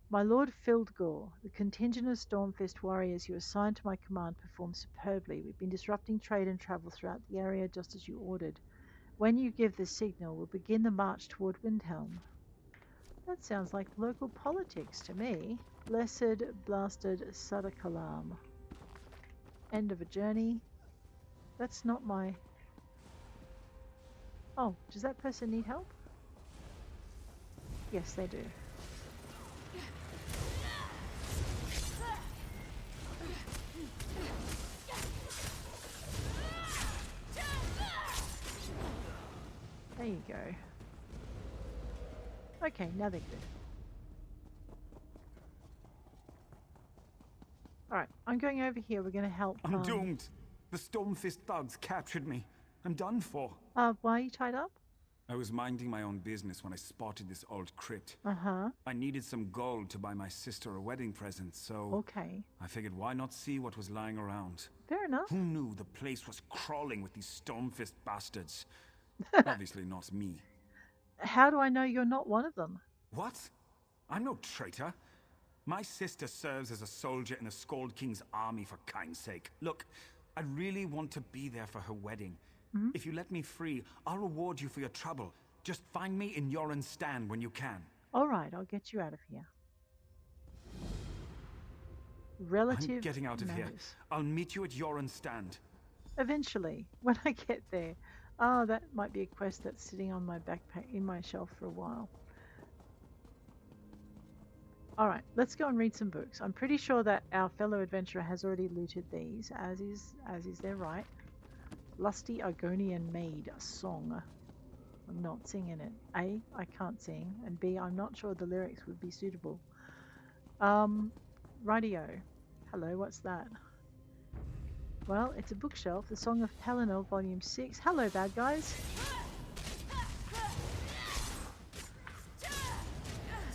My Lord Fildgore, the contingent of Stormfist warriors you assigned to my command performed superbly. We've been disrupting trade and travel throughout the area just as you ordered. When you give the signal, we'll begin the march toward Windhelm. That sounds like local politics to me. Blessed, blasted Sadakalam. End of a journey. That's not my... Oh, does that person need help? Yes, they do. There you go. Okay, now they're good. Alright, I'm going over here. We're going to help... I'm doomed. The Stormfist thugs captured me. I'm done for. why are you tied up? I was minding my own business when I spotted this old crypt. Uh-huh. I needed some gold to buy my sister a wedding present, so... Okay. I figured why not see what was lying around. Fair enough. Who knew the place was crawling with these Stormfist bastards? Obviously not me. How do I know you're not one of them? What? I'm no traitor. My sister serves as a soldier in the Skald King's army, for kind's sake. Look, I really want to be there for her wedding. Mm-hmm. If you let me free, I'll reward you for your trouble. Just find me in Yoren's stand when you can. Alright, I'll get you out of here. Relative I'm getting out of here. matters. I'll meet you at Yoren's stand. Eventually, when I get there. Oh, that might be a quest that's sitting on my backpack in my shelf for a while. Alright, let's go and read some books. I'm pretty sure that our fellow adventurer has already looted these, as is their right. Lusty Argonian Maid, a song. I'm not singing it. A, I can't sing, and B, I'm not sure the lyrics would be suitable. Rightio. Hello, what's that? Well, it's a bookshelf, The Song of Pelennor, Volume 6. Hello, bad guys.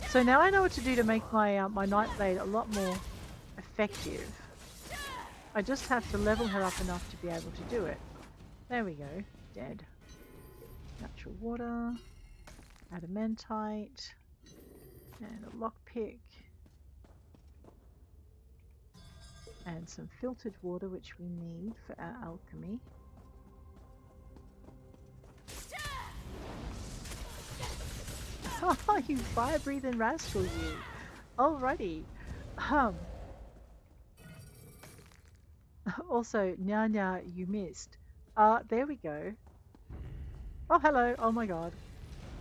So now I know what to do to make my my Nightblade a lot more effective. I just have to level her up enough to be able to do it. There we go. Dead. Natural water. Adamantite. And a lockpick. And some filtered water, which we need for our alchemy. Oh, you fire-breathing rascal, you. Alrighty. Also, Nya, you missed. There we go. Oh, hello. Oh my god.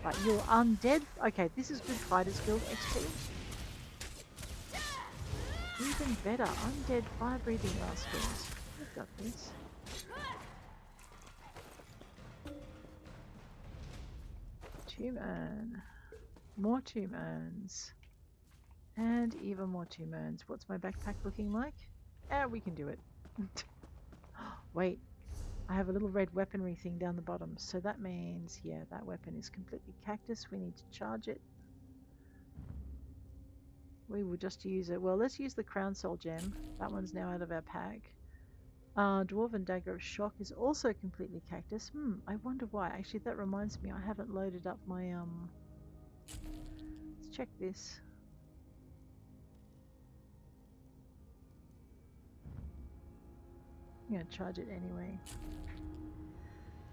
Right, you're undead. Okay, this is good Fighter's Guild XP. Even better, undead fire-breathing rascals. We've got this. Tomb urn. More tomb urns. And even more tomb urns. What's my backpack looking like? We can do it. Wait, I have a little red weaponry thing down the bottom. So that means, yeah, that weapon is completely cactus. We need to charge it. We will just use it. Well, let's use the Crown Soul Gem. That one's now out of our pack. Dwarven Dagger of Shock is also completely cactus. I wonder why. Actually, that reminds me, I haven't loaded up my, Let's check this. I'm going to charge it anyway.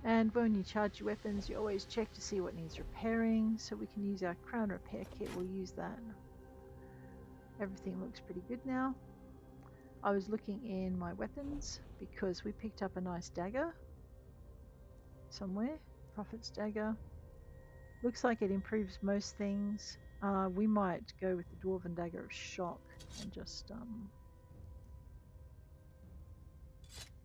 And when you charge your weapons, you always check to see what needs repairing. So we can use our Crown Repair Kit. We'll use that. Everything looks pretty good now. I was looking in my weapons because we picked up a nice dagger somewhere. Prophet's Dagger. Looks like it improves most things. We might go with the Dwarven Dagger of Shock and just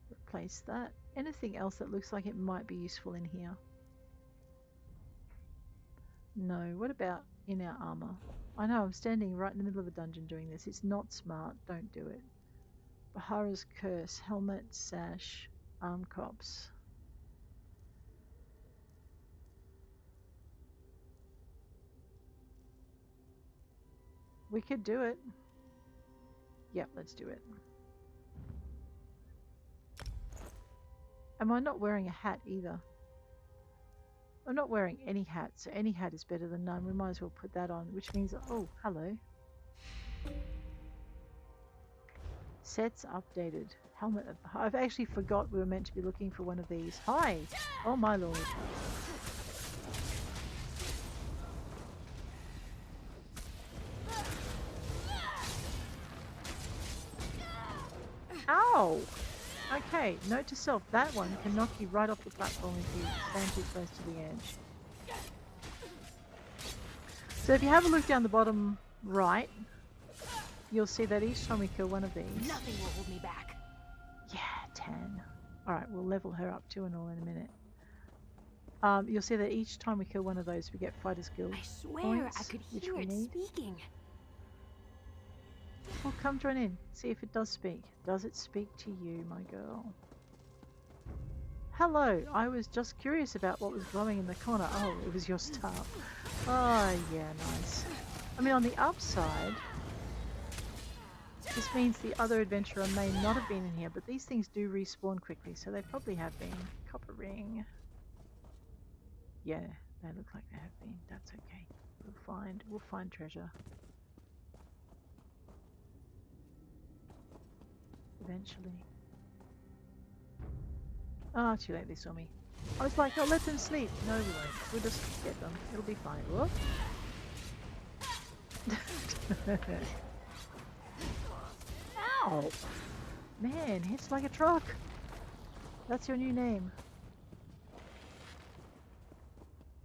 replace that. Anything else that looks like it might be useful in here? No. What about in our armor? I know I'm standing right in the middle of a dungeon doing this. It's not smart. Don't do it. Bahara's Curse, helmet, sash, arm cops. We could do it. Yep, let's do it. Am I not wearing a hat either? I'm not wearing any hat, so any hat is better than none. We might as well put that on, which means... Oh, hello. Sets updated. Helmet of... I've actually forgot we were meant to be looking for one of these. Hi! Oh my lord. Ow! Okay, note to self, that one can knock you right off the platform if you stand too close to the edge. So if you have a look down the bottom right, you'll see that each time we kill one of these... Nothing will hold me back. Yeah, 10. Alright, we'll level her up too and all in a minute. You'll see that each time we kill one of those, we get Fighters Guild I swear points, I could which hear we it need. speaking. Well, come join in. See if it does speak. Does it speak to you, my girl? Hello. I was just curious about what was glowing in the corner. Oh, it was your stuff. Oh, yeah, nice. I mean, on the upside, this means the other adventurer may not have been in here, but these things do respawn quickly, so they probably have been. Copper ring. Yeah, they look like they have been. That's okay. We'll find treasure. Eventually. Ah, too late, they saw me. I was like, oh, let them sleep. No, we won't. We'll just get them. It'll be fine. Whoop. Ow! Man, hits like a truck. That's your new name.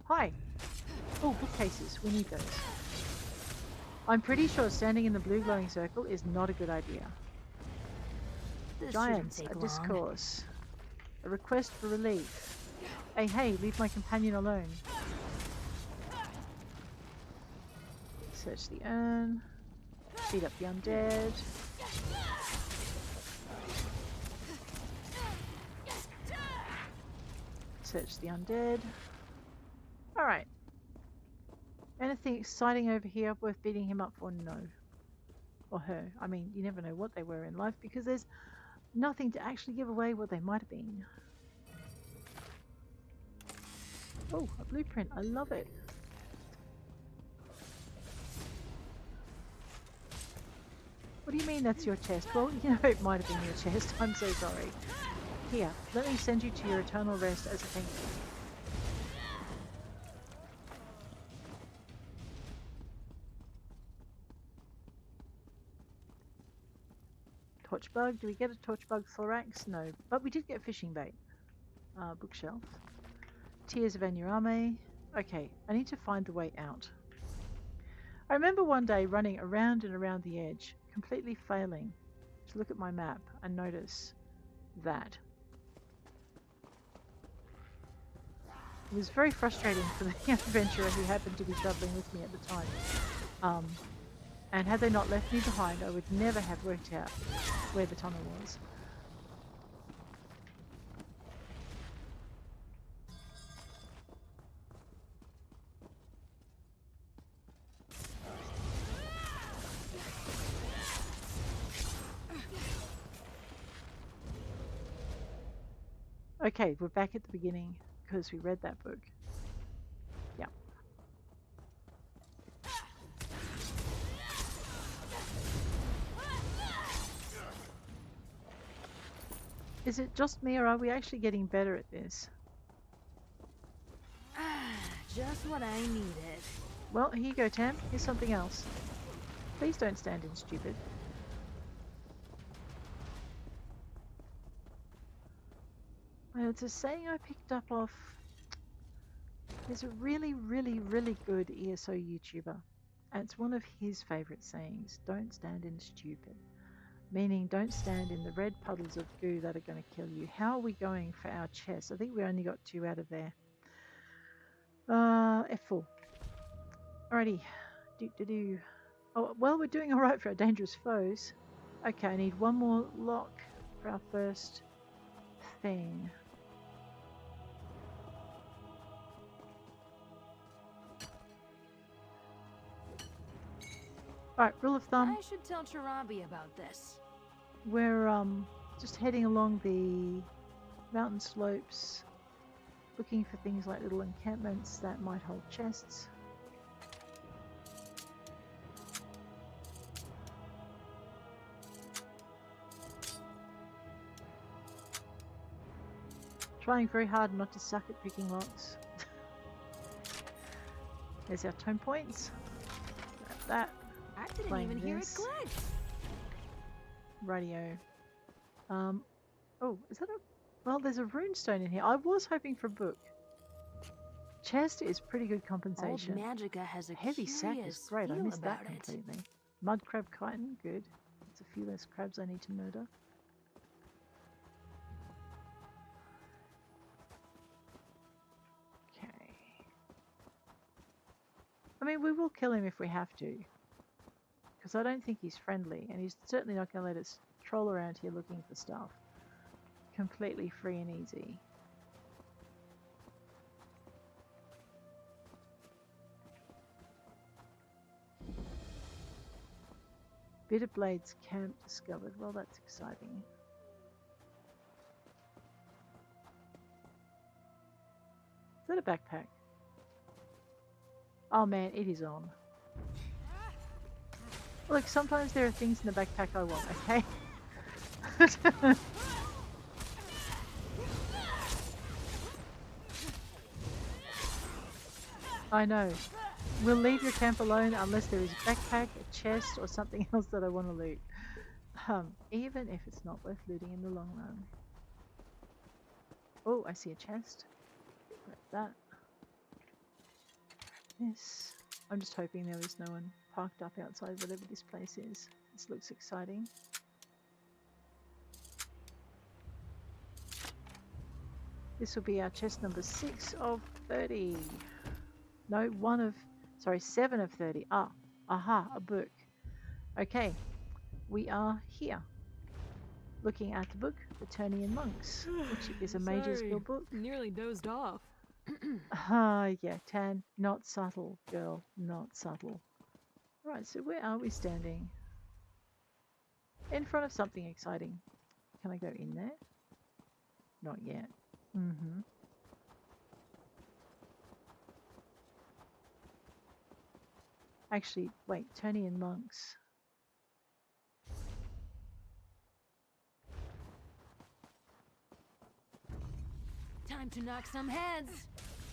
Hi. Oh, bookcases. We need those. I'm pretty sure standing in the blue glowing circle is not a good idea. This Giants, shouldn't a take long. discourse. A request for relief. Hey, leave my companion alone. Search the urn. Beat up the undead. Search the undead. Alright. Anything exciting over here worth beating him up for? No. Or her. I mean, you never know what they were in life because there's nothing to actually give away what they might have been. Oh, a blueprint. I love it. What do you mean that's your chest? Well, you know, it might have been your chest. I'm so sorry. Here, let me send you to your eternal rest as a thank you. Torch bug. Do we get a torch bug thorax? No. But we did get fishing bait. Bookshelf. Tears of Anurame. Okay, I need to find the way out. I remember one day running around and around the edge, completely failing to look at my map and notice that. It was very frustrating for the adventurer who happened to be travelling with me at the time. And had they not left me behind, I would never have worked out where the tunnel was. Okay, we're back at the beginning because we read that book. Yeah. Is it just me or are we actually getting better at this? Just what I needed. Well, here you go, Tam. Here's something else. Please don't stand in stupid. It's a saying I picked up off. There's a really, really, really good ESO YouTuber. And it's one of his favourite sayings. Don't stand in stupid. Meaning don't stand in the red puddles of goo that are going to kill you. How are we going for our chest? I think we only got 2 out of there. F4. Alrighty. Do. Oh, well, we're doing alright for our dangerous foes. Okay, I need one more lock for our first thing. Alright, rule of thumb. I should tell Charabi about this. We're just heading along the mountain slopes, looking for things like little encampments that might hold chests. Trying very hard not to suck at picking locks. There's our tone points. Grab that. I didn't Playing even hear it this. glitch. Radio. Oh, is that a... Well, there's a runestone in here. I was hoping for a book. Chest is pretty good Old compensation. Magica has a Heavy sack is curious great. I feel missed that about it. completely. Mud crab chitin, good. There's a few less crabs I need to murder. Okay. I mean, we will kill him if we have to. Because I don't think he's friendly, and he's certainly not going to let us troll around here looking for stuff. Completely free and easy. Bitterblade's camp discovered. Well, that's exciting. Is that a backpack? Oh man, it is on. Look, sometimes there are things in the backpack I want, okay? I know. We'll leave your camp alone unless there is a backpack, a chest, or something else that I want to loot. Even if it's not worth looting in the long run. Oh, I see a chest. Grab that. Grab this. I'm just hoping there was no one parked up outside whatever this place is. This looks exciting. This will be our chest number 6 of 30. No, 7 of 30. Ah, aha, a book. Okay, we are here. Looking at the book, The Turnian Monks, which is a Mage's Guild book. Nearly dozed off. Ah, yeah, Tan, not subtle, girl, not subtle. Right, so where are we standing? In front of something exciting. Can I go in there? Not yet. Actually, wait, Turnian monks. Time to knock some heads.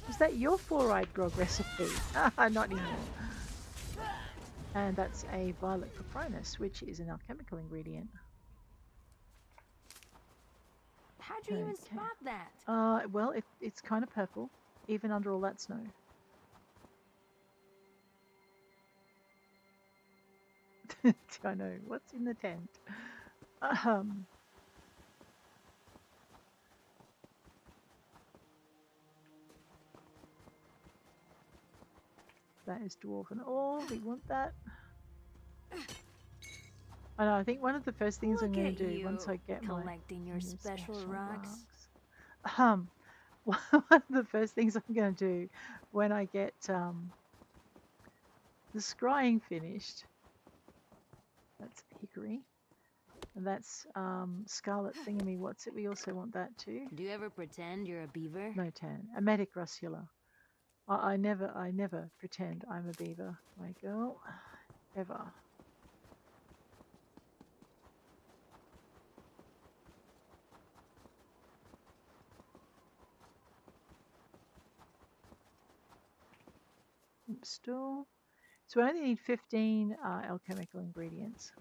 Is that your four-eyed grog recipe? Ah, not anymore. And that's a violet coprinus, which is an alchemical ingredient. How'd you even Okay. spot that? Well, it's kind of purple, even under all that snow. I know. What's in the tent? Um, that is dwarven ore. We want that. I know. I think one of the first things I'm Look going at to do you, once I get collecting your special rocks. Um, one of the first things I'm going to do when I get the scrying finished. That's hickory. And that's scarlet thingamy. What's it? We also want that too. Do you ever pretend you're a beaver? No tan. Emetic russula. I never pretend I'm a beaver, my girl. Ever. Still. So we only need 15 alchemical ingredients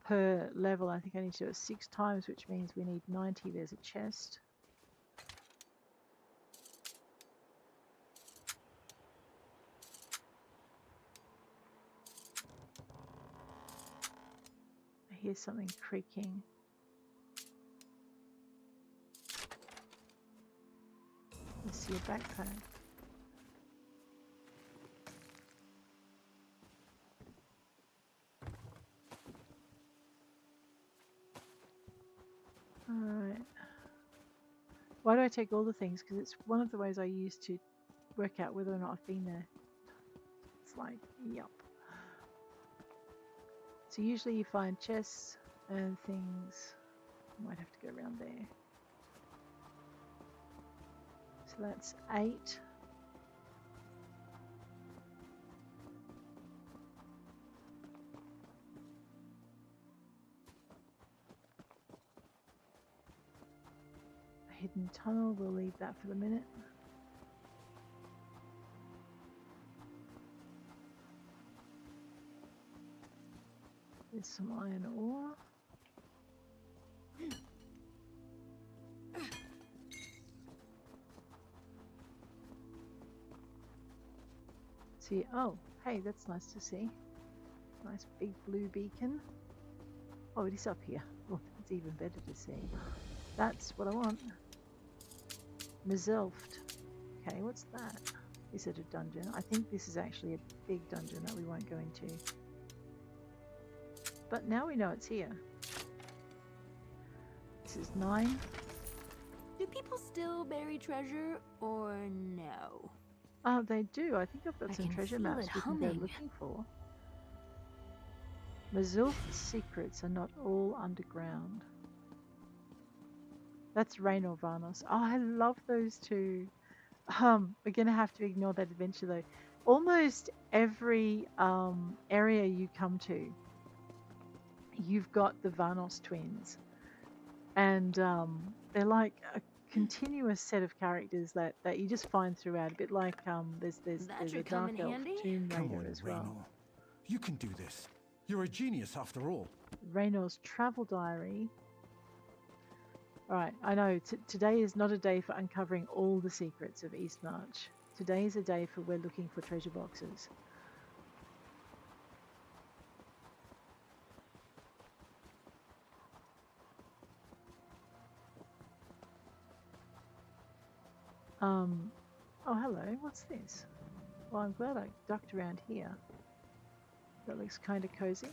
per level. I think I need to do it 6 times, which means we need 90. There's a chest. I hear something creaking. I see a backpack. Alright. Why do I take all the things? Because it's one of the ways I use to work out whether or not I've been there. It's like, yup. So usually you find chests and things. Might have to go around there. So that's 8. A hidden tunnel, we'll leave that for the minute. There's some iron ore. See, oh, hey, that's nice to see. Nice big blue beacon. Oh, it is up here. Oh, that's even better to see. That's what I want. Mizelft. Okay, what's that? Is it a dungeon? I think this is actually a big dungeon that we won't go into. But now we know it's here. This is 9. Do people still bury treasure or no? Oh, they do. I think I've got I some can treasure feel maps it we can go humming. looking for. Mazilf's secrets are not all underground. That's Raynor Varnos. Oh, I love those two. We're gonna have to ignore that adventure though. Almost every area you come to, you've got the Varnos twins, and they're like a continuous set of characters that you just find throughout. A bit like there's That a should come dark in elf handy. Tomb Come Raider on, as well. Raynor. You can do this. You're a genius after all. Raynor's travel diary. Alright, I know today is not a day for uncovering all the secrets of Eastmarch. Today is a day for we're looking for treasure boxes. Oh hello, what's this? Well, I'm glad I ducked around here. That looks kind of cozy.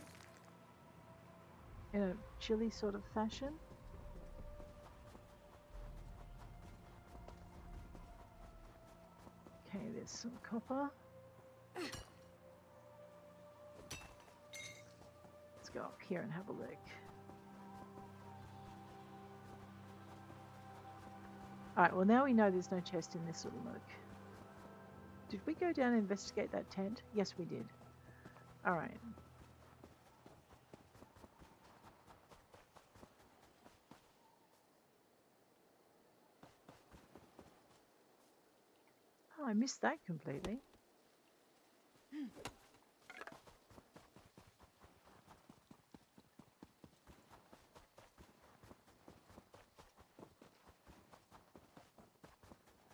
In a chilly sort of fashion. Okay, there's some copper. Let's go up here and have a look. Alright, well now we know there's no chest in this little nook. Did we go down and investigate that tent? Yes, we did. Alright. Oh, I missed that completely.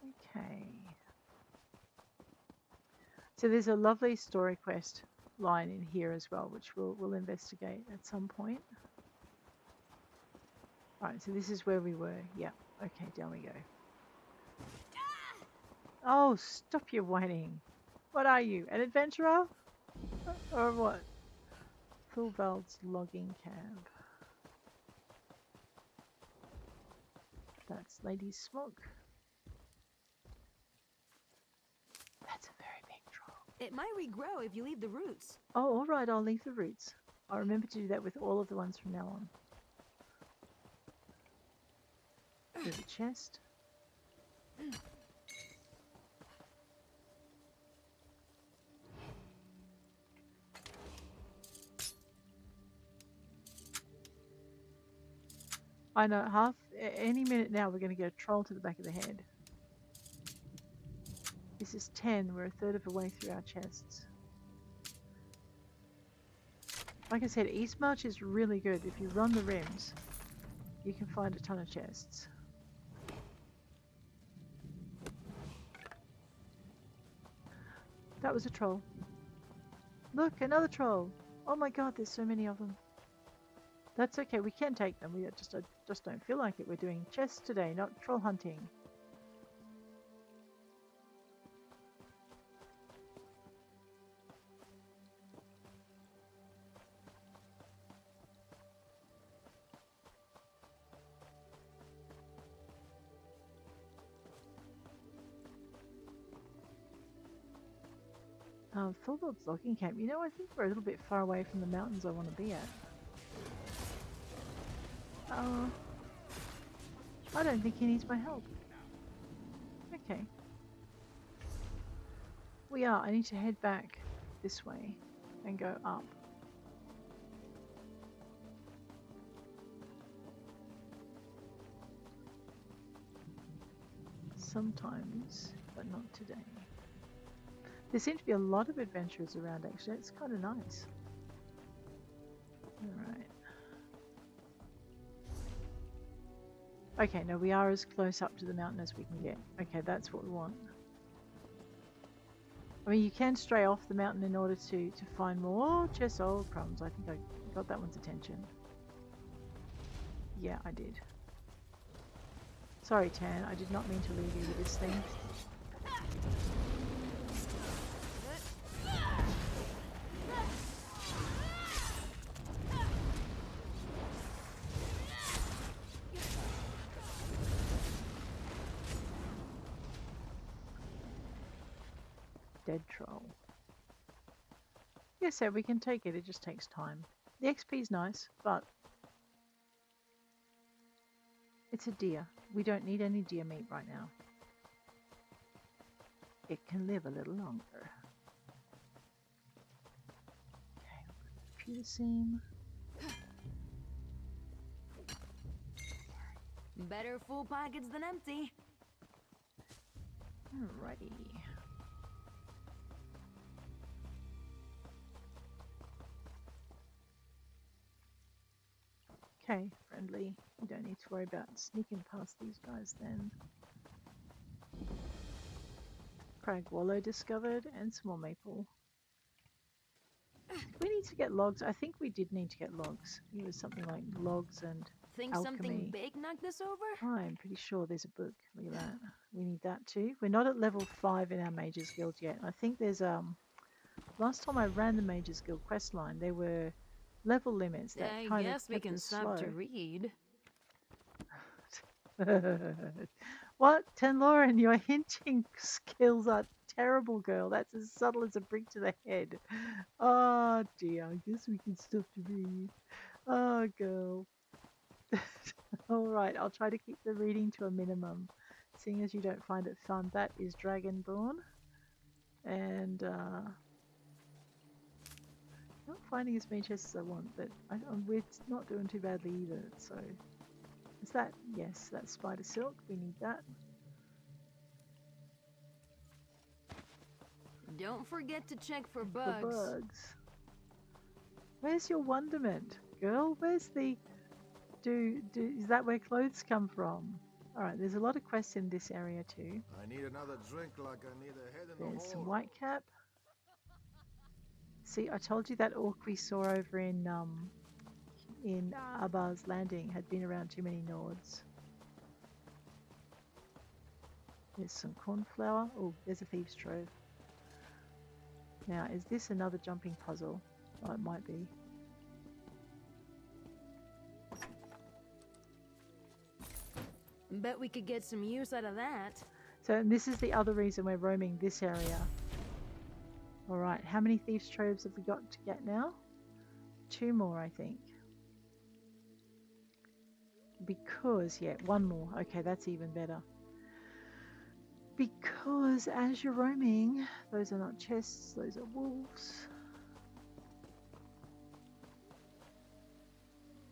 Okay. So there's a lovely story quest line in here as well, which we'll investigate at some point. Right, so this is where we were. Yeah. Okay, down we go. Oh, stop your whining. What are you, an adventurer? Or what? Thorvald's logging camp. That's Lady Smoke. That's a very big troll. It might regrow if you leave the roots. Oh, all right, I'll leave the roots. I'll remember to do that with all of the ones from now on. There's a chest. I know, any minute now we're going to get a troll to the back of the head. This is 10, we're a third of the way through our chests. Like I said, Eastmarch is really good. If you run the rims, you can find a ton of chests. That was a troll. Look, another troll. Oh my god, there's so many of them. That's okay, we can take them. We just don't feel like it. We're doing chests today, not troll hunting. Thorvald's logging camp. You know, I think we're a little bit far away from the mountains I want to be at. I don't think he needs my help. Okay. We are. I need to head back this way and go up. Sometimes, but not today. There seem to be a lot of adventurers around, actually. It's kind of nice. Alright. Okay, no, we are as close up to the mountain as we can get. Okay, that's what we want. I mean, you can stray off the mountain in order to find more chests. Oh, crumbs. I think I got that one's attention. Yeah, I did. Sorry, Tan. I did not mean to leave you with this thing. Dead troll. Yes, sir, we can take it. It just takes time. The XP's nice, but it's a deer. We don't need any deer meat right now. It can live a little longer. Okay, computer seam. Better full pockets than empty. Alrighty. Okay, friendly. You don't need to worry about sneaking past these guys then. Crag Wallow discovered and some more maple. We need to get logs. I think we did need to get logs. It was something like logs and Think alchemy. something big knocked this over? I'm pretty sure there's a book. Look at that. We need that too. We're not at level 5 in our Mages Guild yet. I think there's last time I ran the Mages Guild quest line, there were level limits that I kind guess of we kept can us stop slow. to read. What? Tenloran, your hinting skills are terrible, girl. That's as subtle as a brick to the head. Oh dear, I guess we can stop to read. Oh, girl. Alright, I'll try to keep the reading to a minimum, seeing as you don't find it fun. That is Dragonborn. And, not finding as many chests as I want, but we're not doing too badly either, so... Is that? Yes, that's spider silk. We need that. Don't forget to check for For bugs. bugs. Where's your wonderment, girl? Where's the... Is that where clothes come from? Alright, there's a lot of quests in this area too. I need another drink like I need a head in the There's some hole. whitecap. See, I told you that orc we saw over in Abba's Landing had been around too many Nords. There's some cornflower. Oh, there's a thieves' trove. Now, is this another jumping puzzle? Oh, it might be. Bet we could get some use out of that. So this is the other reason we're roaming this area. Alright, how many thieves' troves have we got to get now? 2 more, I think. Because, yeah, 1 more. Okay, that's even better. Because as you're roaming, those are not chests, those are wolves.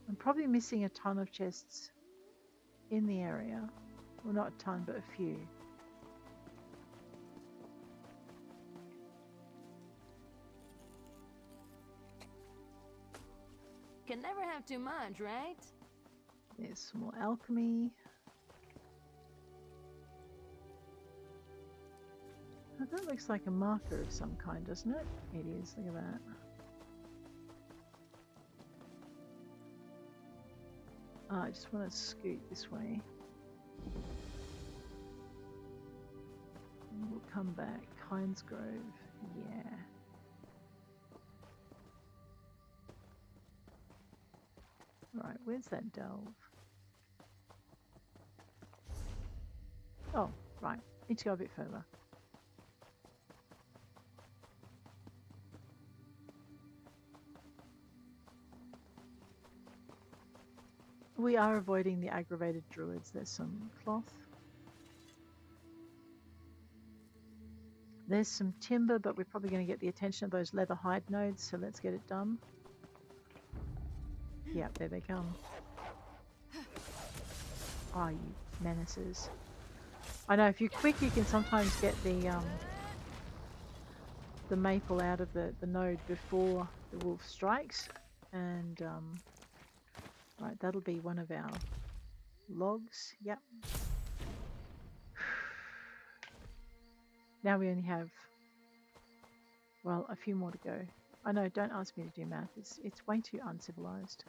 I'm probably missing a ton of chests in the area. Well, not a ton, but a few. Can never have too much, right? There's some more alchemy. Oh, that looks like a marker of some kind, doesn't it? It is, look at that. Oh, I just want to scoot this way. And we'll come back. Hines Grove, yeah. Alright, where's that delve? Oh, right. Need to go a bit further. We are avoiding the aggravated druids. There's some cloth. There's some timber, but we're probably going to get the attention of those leather hide nodes, so let's get it done. Yep, there they come. Oh, you menaces. I know, if you're quick, you can sometimes get the maple out of the node before the wolf strikes. And, right, that'll be one of our logs. Yep. Now we only have, well, a few more to go. I know, don't ask me to do math. It's way too uncivilized.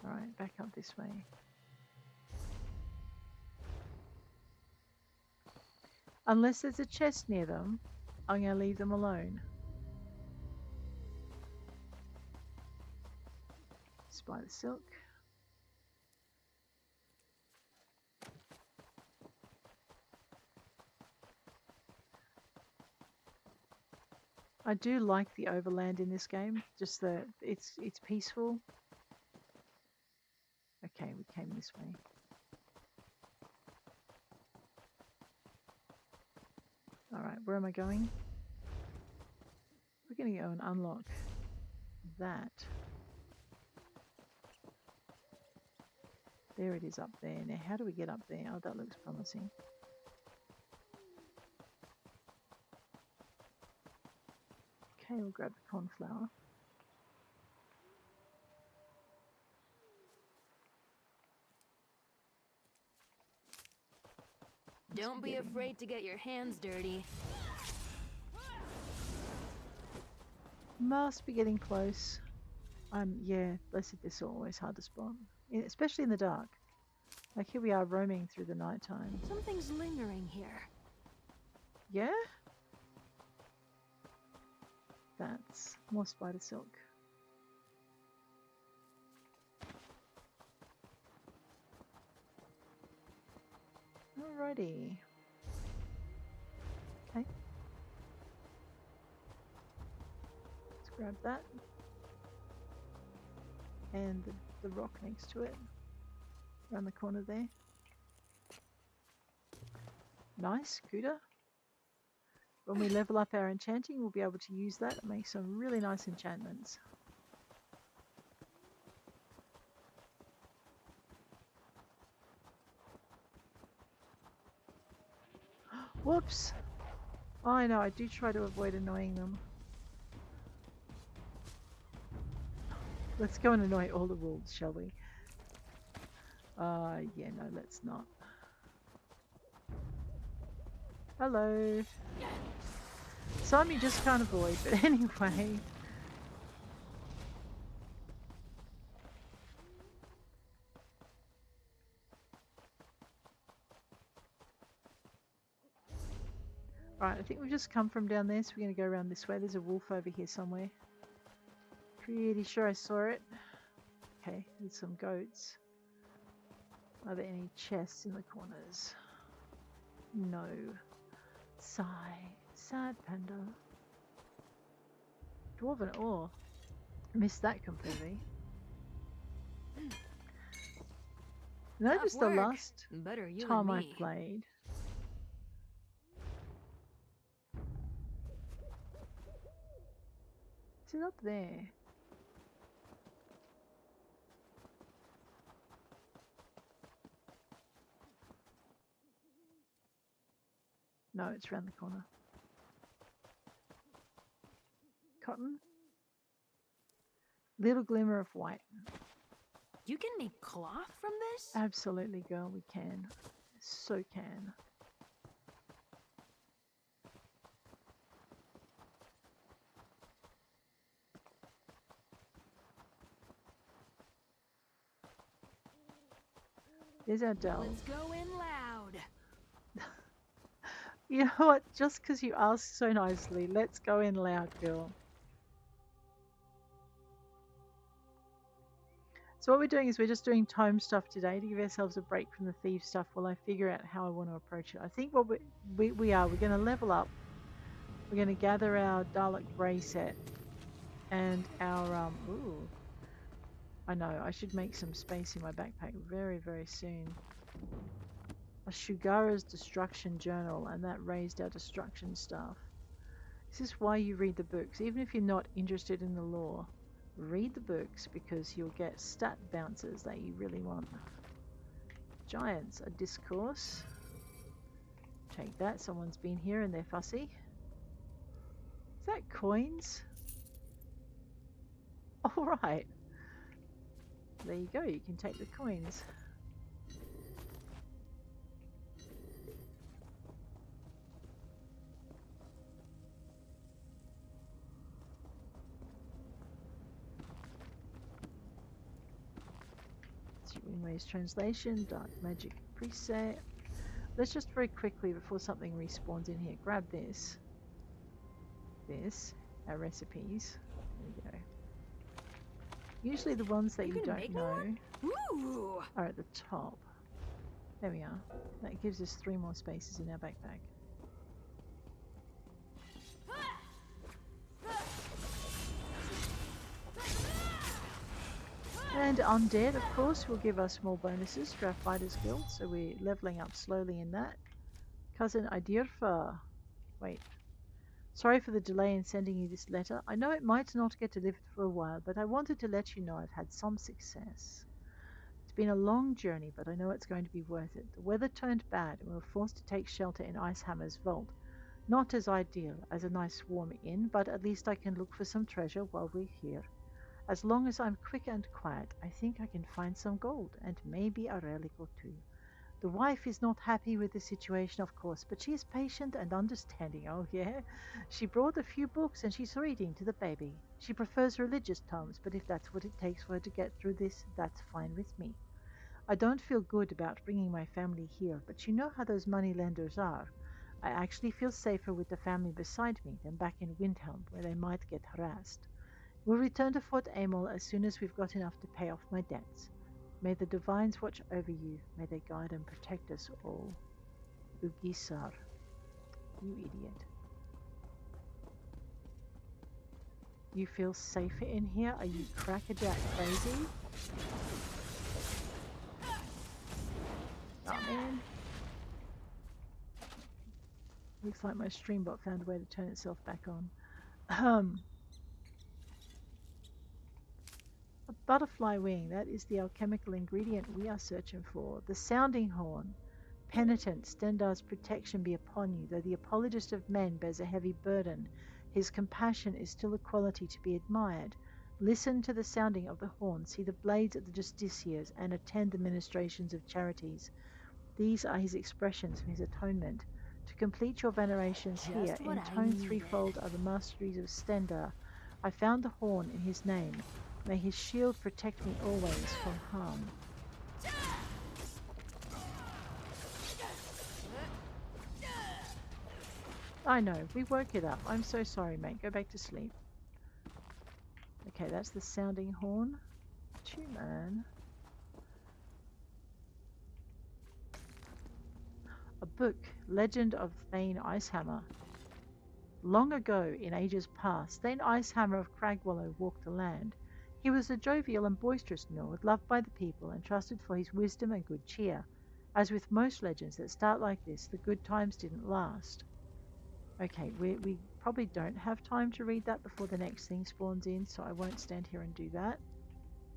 Alright, back up this way. Unless there's a chest near them, I'm going to leave them alone. Spider silk. I do like the overland in this game. Just it's peaceful. Okay, we came this way. Alright, where am I going? We're going to go and unlock that. There it is up there. Now, how do we get up there? Oh, that looks promising. Okay, we'll grab the cornflower. Don't be afraid to get your hands dirty. Must be getting close. Yeah, blessed, this are always hard to spot, especially in the dark. Like here we are roaming through the nighttime. Something's lingering here. Yeah? That's more spider silk. Alrighty. Okay. Let's grab that. And the rock next to it. Around the corner there. Nice, Cuda. When we level up our enchanting, we'll be able to use that and make some really nice enchantments. Whoops! Oh, I know, I do try to avoid annoying them. Let's go and annoy all the wolves, shall we? Yeah, no, let's not. Hello. Some you just can't avoid, but anyway. Alright, I think we've just come from down there, so we're going to go around this way. There's a wolf over here somewhere. Pretty sure I saw it. Okay, there's some goats. Are there any chests in the corners? No. Sigh. Sad panda. Dwarven ore. Missed that completely. Notice the last Better you time and I me. played. Is it up there? No, it's around the corner. Cotton? Little glimmer of white. You can make cloth from this? Absolutely, girl, we can. So can. There's our delve. Let's go in loud. You know what? Just because you asked so nicely, let's go in loud, girl. So what we're doing is we're just doing tome stuff today to give ourselves a break from the thief stuff while I figure out how I want to approach it. I think what we're going to level up. We're going to gather our Dalek Grey set and our ooh. I know, I should make some space in my backpack very, very soon. A Shugara's Destruction Journal, and that raised our destruction stuff. This is why you read the books, even if you're not interested in the lore. Read the books because you'll get stat bounces that you really want. Giants, a discourse. Take that, someone's been here and they're fussy. Is that coins? Alright. There you go, you can take the coins. Winway's translation, dark magic preset. Let's just very quickly, before something respawns in here, grab this. This, our recipes. There we go. Usually the ones that you don't know are at the top. There we are. That gives us 3 more spaces in our backpack. And Undead, of course, will give us more bonuses to our Fighters Guild, so we're leveling up slowly in that. Cousin Idirfa. Wait. Sorry for the delay in sending you this letter. I know it might not get delivered for a while, but I wanted to let you know I've had some success. It's been a long journey, but I know it's going to be worth it. The weather turned bad, and we were forced to take shelter in Icehammer's vault. Not as ideal as a nice warm inn, but at least I can look for some treasure while we're here. As long as I'm quick and quiet, I think I can find some gold, and maybe a relic or two. The wife is not happy with the situation, of course, but she is patient and understanding. Oh, yeah? She brought a few books and she's reading to the baby. She prefers religious tomes, but if that's what it takes for her to get through this, that's fine with me. I don't feel good about bringing my family here, but you know how those moneylenders are. I actually feel safer with the family beside me than back in Windhelm, where they might get harassed. We'll return to Fort Amel as soon as we've got enough to pay off my debts. May the Divines watch over you. May they guide and protect us all. Ugisar. You idiot. You feel safer in here? Are you crackerjack crazy? Oh man. Looks like my streambot found a way to turn itself back on. A butterfly wing, that is the alchemical ingredient we are searching for. The sounding horn. Penitent, Stendar's protection be upon you. Though the apologist of men bears a heavy burden, his compassion is still a quality to be admired. Listen to the sounding of the horn, see the blades of the justiciars, and attend the ministrations of charities. These are his expressions of his atonement. To complete your venerations here, Just what I intoned needed. threefold are the masteries of Stendar. I found the horn in his name. May his shield protect me always from harm. I know, we woke it up. I'm so sorry, mate. Go back to sleep. Okay, that's the sounding horn. Man. A book, Legend of Thane Icehammer. Long ago, in ages past, Thane Icehammer of Cragwallow walked the land. He was a jovial and boisterous Nord, loved by the people and trusted for his wisdom and good cheer. As with most legends that start like this, the good times didn't last. Okay, we probably don't have time to read that before the next thing spawns in, so I won't stand here and do that.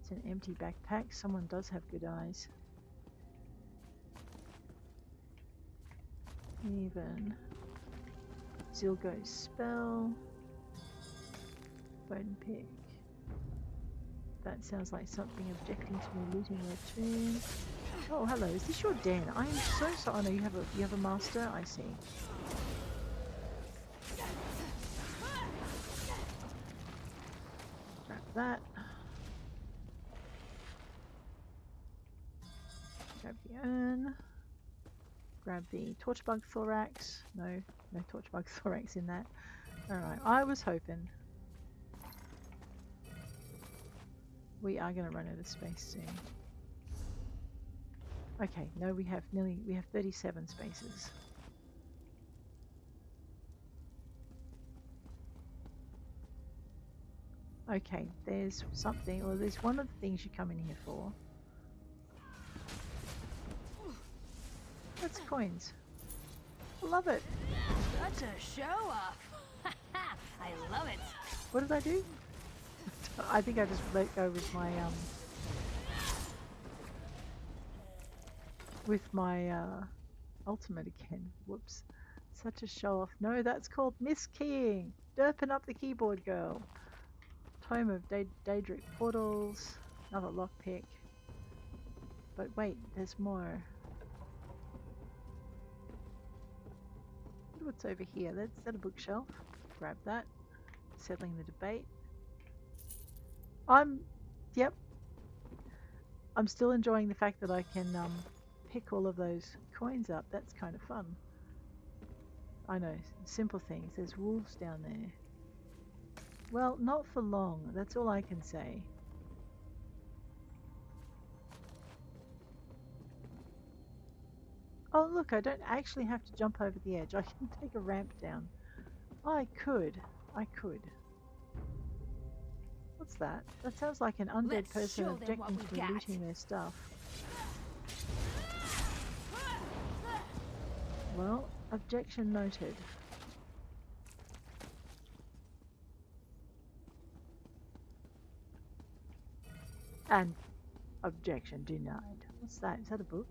It's an empty backpack. Someone does have good eyes. Even Zilgo's spell. Bone pick. That sounds like something objecting to me looting their tomb. Oh, hello. Is this your den? I am so sorry. Oh no, you have a master. I see. Grab that. Grab the urn. Grab the torchbug thorax. No torchbug thorax in that. Alright, I was hoping. We are going to run out of space soon. Okay, no, we have 37 spaces. Okay, there's something, or there's one of the things you come in here for. That's coins. I love it. Such a show off. I love it. What did I do? I think I just let go with my ultimate again. Whoops. Such a show off. No, that's called miskeying. Derping up the keyboard, girl. Tome of Daedric Portals. Another lockpick. But wait, there's more. What's over here? Is that a bookshelf? Grab that. Settling the debate. Yep. I'm still enjoying the fact that I can pick all of those coins up. That's kind of fun. I know, simple things. There's wolves down there. Well, not for long. That's all I can say. Oh look, I don't actually have to jump over the edge. I can take a ramp down. I could. What's that? That sounds like an undead person objecting to me looting their stuff. Well, objection noted. And objection denied. What's that? Is that a book?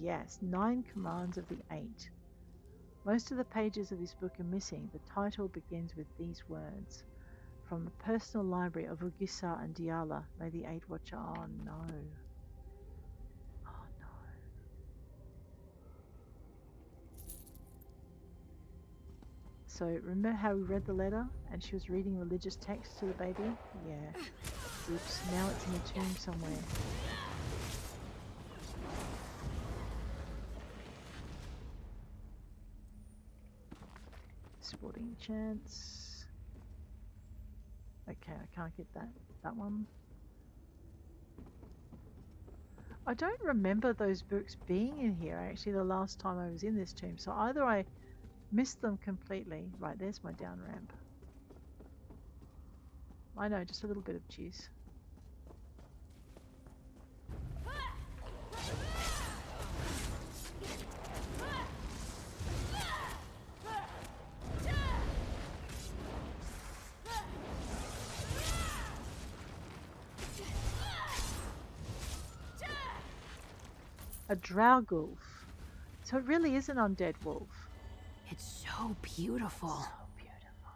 Yes, 9 Commands of the 8. Most of the pages of this book are missing. The title begins with these words. From the personal library of Ugisa and Diala, may the 8 Watcher... Oh no. Oh no. So, remember how we read the letter and she was reading religious text to the baby? Yeah. Oops, now it's in a tomb somewhere. Sporting chance. Okay, I can't get that one. I don't remember those books being in here actually the last time I was in this tomb, so either I missed them completely. Right, there's my down ramp. I know, just a little bit of juice. A Draugulf. So it really is an undead wolf. It's so beautiful. So beautiful.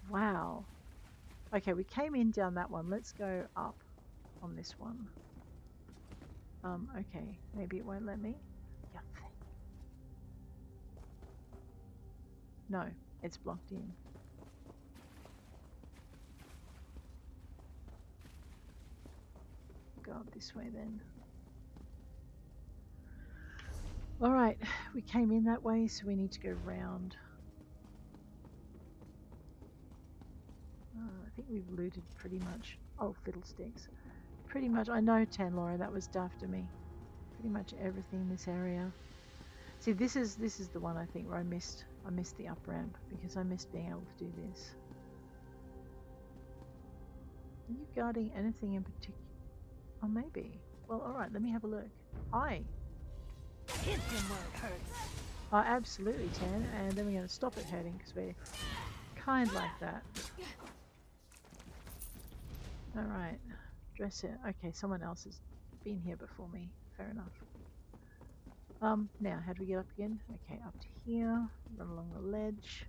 Wow. Okay, we came in down that one. Let's go up on this one. Okay, maybe it won't let me. Yeah. No, it's blocked in. Go up this way then. Alright, we came in that way, so we need to go round. I think we've looted pretty much. Oh, fiddlesticks. Pretty much, I know, Tanlora, that was daft of me. Pretty much everything in this area. See, this is the one I think where I missed the up ramp because I missed being able to do this. Are you guarding anything in particular? Oh, maybe. Well, alright, let me have a look. Hi. Hit him where it hurts. Oh, absolutely, Tan. And then we're going to stop it hurting because we're kind like that. Alright. Dress it. Okay, someone else has been here before me. Fair enough. Now, how do we get up again? Okay, up to here. Run along the ledge.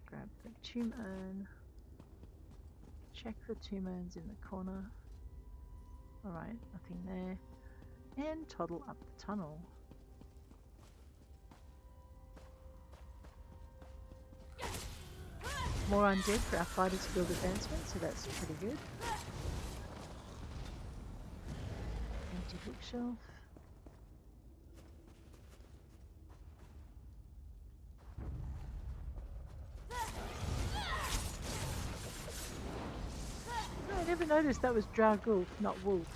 Grab the tomb urn. Check the tomb urns in the corner. Alright, nothing there. And toddle up the tunnel. More undead for our fighter skill advancement, so that's pretty good. Empty bookshelf. I never noticed that was Dragulf, not wolf.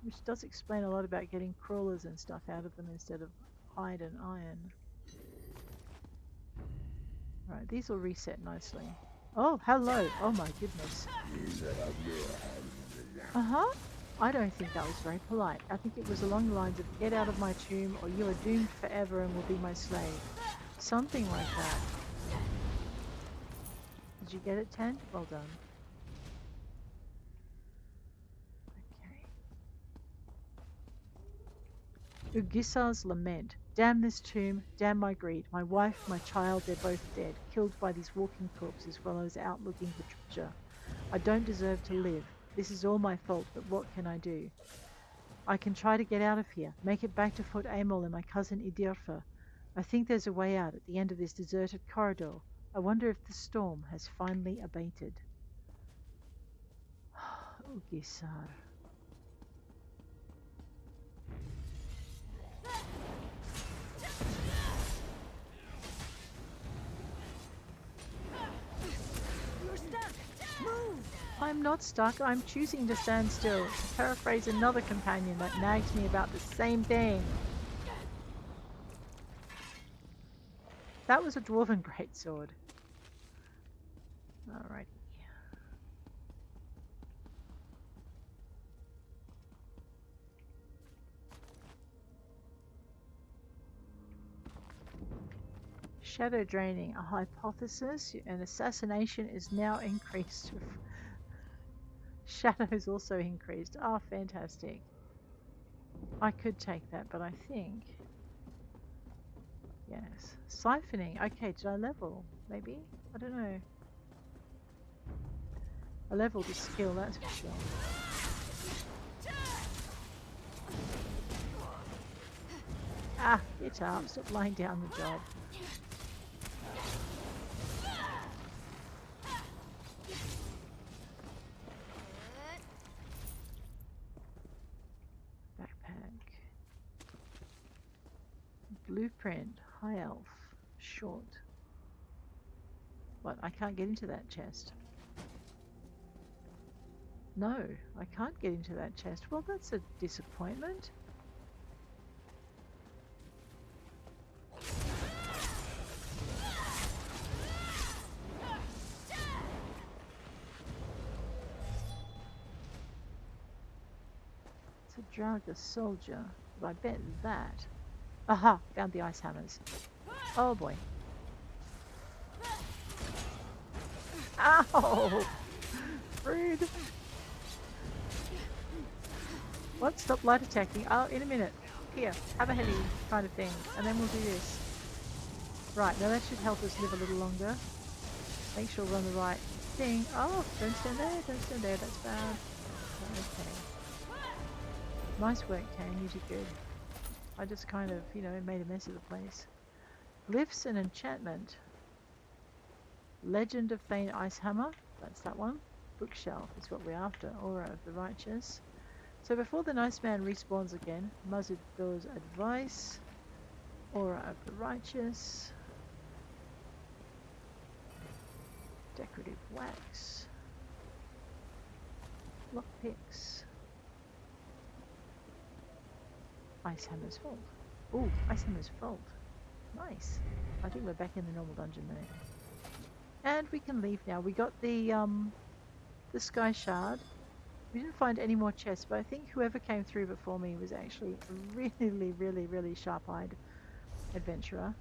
Which does explain a lot about getting crawlers and stuff out of them instead of hide and iron. Right, these will reset nicely. Oh, hello! Oh my goodness. I don't think that was very polite. I think it was along the lines of get out of my tomb or you are doomed forever and will be my slave. Something like that. Did you get it, Tan? Well done. Ugisar's lament. Damn this tomb, damn my greed. My wife, my child, they're both dead, killed by these walking corpses while I was out looking for treasure. I don't deserve to live. This is all my fault, but what can I do? I can try to get out of here, make it back to Fort Amol and my cousin Idirfa. I think there's a way out at the end of this deserted corridor. I wonder if the storm has finally abated. Ugisar. I'm not stuck, I'm choosing to stand still. To paraphrase another companion that nagged me about the same thing. That was a dwarven greatsword. Alrighty. Shadow draining, a hypothesis. An assassination is now increased. Shadows also increased. Oh, fantastic. I could take that, but I think... Yes. Siphoning. Okay, did I level? Maybe? I don't know. I leveled the skill, that's for sure. Ah, get up. Stop lying down the job. Blueprint, high elf, short. What? I can't get into that chest. No, I can't get into that chest. Well, that's a disappointment. It's a Draga soldier, but I bet that... Aha! Found the ice hammers. Oh boy. Ow! Rude. What? Stop light attacking. Oh, in a minute. Here, have a heavy kind of thing, and then we'll do this. Right, now that should help us live a little longer. Make sure we're on the right thing. Oh, don't stand there, don't stand there, that's bad. Okay. Nice work, Kane, you did good. I just kind of, you know, made a mess of the place. Glyphs and enchantment. Legend of Thane Ice Hammer, that's that one. Bookshelf is what we're after. Aura of the Righteous. So before the nice man respawns again, Mazudor's advice. Aura of the Righteous. Decorative wax. Lockpicks. Ice Hammer's Fault. Oh, Ice Hammer's Fault. Nice. I think we're back in the normal dungeon now. And we can leave now. We got the Sky Shard. We didn't find any more chests, but I think whoever came through before me was actually a really sharp-eyed adventurer.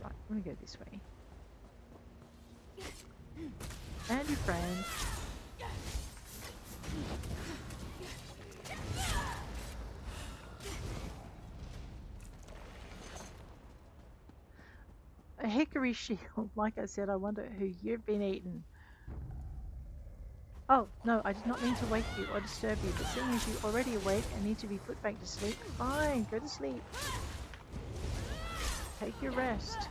Right, I'm gonna go this way. And your friend. A hickory shield. Like I said, I wonder who you've been eating. Oh, no, I did not mean to wake you or disturb you, but seeing as you're already awake and need to be put back to sleep, fine, go to sleep. Take your rest.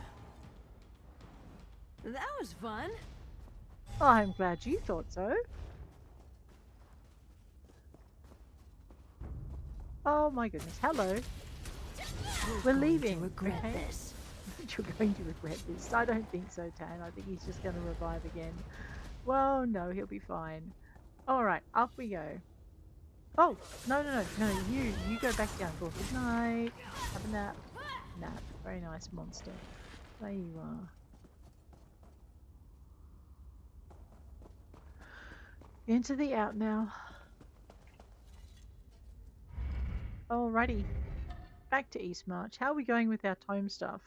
That was fun. I'm glad you thought so. Oh my goodness, hello. We're leaving. Regret Okay? this. You're going to regret this. I don't think so, Tan. I think he's just going to revive again. Well, no, he'll be fine. Alright, up we go. Oh, no, you go back down. Good night. Have a nap. Nap. Very nice, monster. There you are. Into the out now. Alrighty. Back to East March. How are we going with our tome stuff?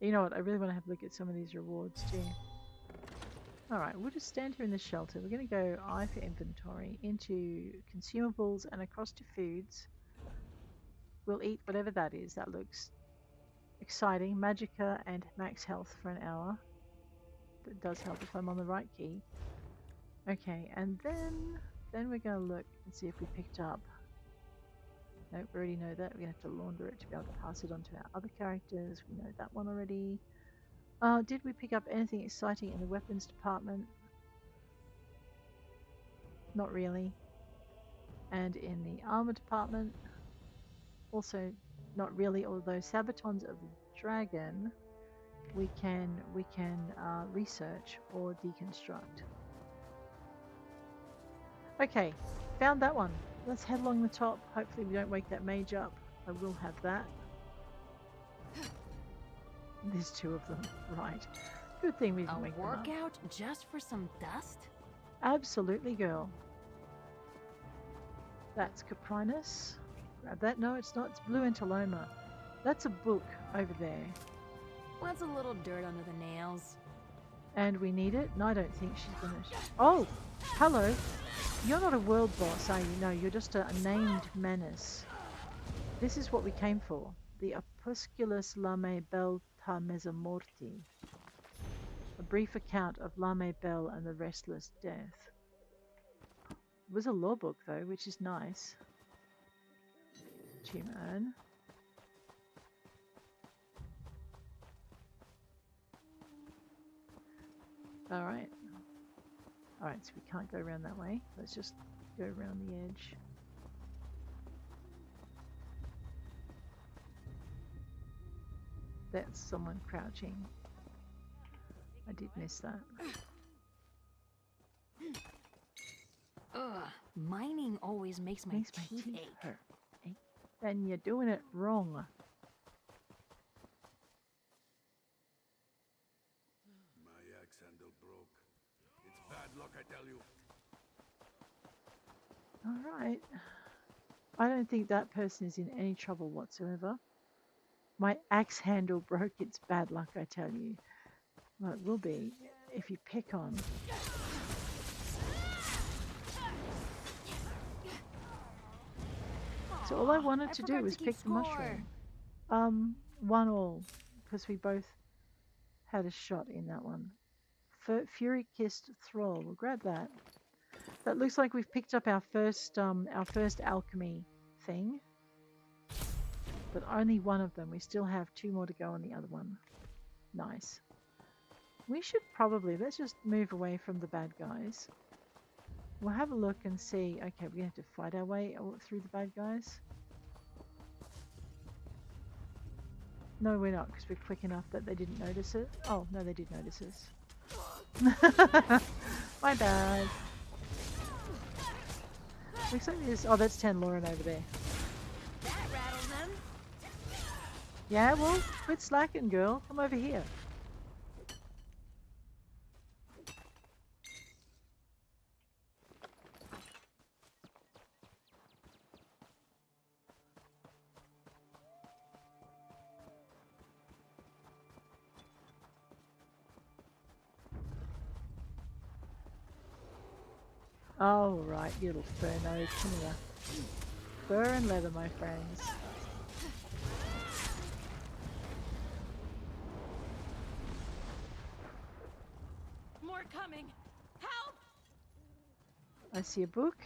You know what? I really want to have a look at some of these rewards too. Alright, we'll just stand here in the shelter. We're going to go I for inventory, into consumables and across to foods. We'll eat whatever that is. That looks exciting. Magicka and max health for an hour. That does help if I'm on the right key. Okay, and then we're going to look and see if we picked up. Nope, we already know that. We're going to have to launder it to be able to pass it on to our other characters. We know that one already. Did we pick up anything exciting in the weapons department? Not really. And in the armor department, also not really, although Sabatons of the Dragon we can research or deconstruct. Okay, found that one. Let's head along the top. Hopefully we don't wake that mage up. I will have that. There's two of them, right. Good thing we didn't wake them up. A workout just for some dust? Absolutely, girl. That's Caprinus. Grab that. No, it's not. It's Blue Anteloma. That's a book over there. What's a little dirt under the nails? And we need it? No, I don't think she's gonna... Oh! Hello! You're not a world boss, are you? No, you're just a named menace. This is what we came for. The Opusculus Lame Bel Ta Mesamorti. A brief account of Lame Bel and the Restless Death. It was a law book though, which is nice. Tomb urn. Alright. Alright, so we can't go around that way. Let's just go around the edge. That's someone crouching. I did miss that. Ugh, mining always makes my teeth ache. hurt. Eh? Then you're doing it wrong. My axe handle broke. It's bad luck, I tell you. Alright. I don't think that person is in any trouble whatsoever. My axe handle broke. It's bad luck, I tell you. Well, it will be if you pick on. So all I wanted I to do forgot was to keep pick the score. mushroom. 1-1, because we both had a shot in that one. Fury Kissed Thrall. We'll grab that. That looks like we've picked up our first alchemy thing, but only one of them. We still have 2 more to go on the other one. Nice. We should probably, let's just move away from the bad guys. We'll have a look and see. Okay, we're going to have to fight our way through the bad guys. No, we're not, because we're quick enough that they didn't notice it. Oh, no, they did notice us. My bad. Looks like there's... Oh, that's 10 Lauren over there. That rattles them. Yeah, well, quit slacking, girl. Come over here. Oh, right, you little fur nose. Come here. Fur and leather, my friends. More coming. Help! I see a book,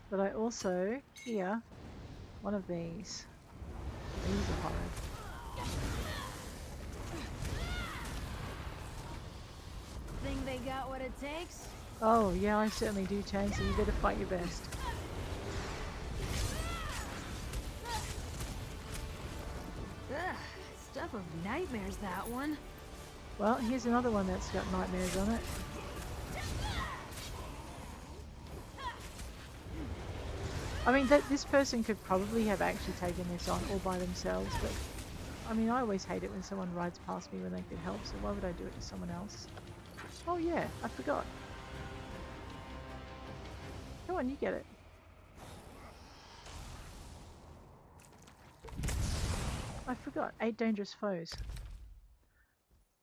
but I also hear one of these. These are horrid. Think they got what it takes? Oh, yeah, I certainly do, Chang, so you better fight your best. Ugh, stuff of nightmares, that one. Well, here's another one that's got nightmares on it. I mean, this person could probably have actually taken this on all by themselves, but I mean, I always hate it when someone rides past me when they could help, so why would I do it to someone else? Oh yeah, I forgot. Come on, you get it. I forgot. 8 dangerous foes.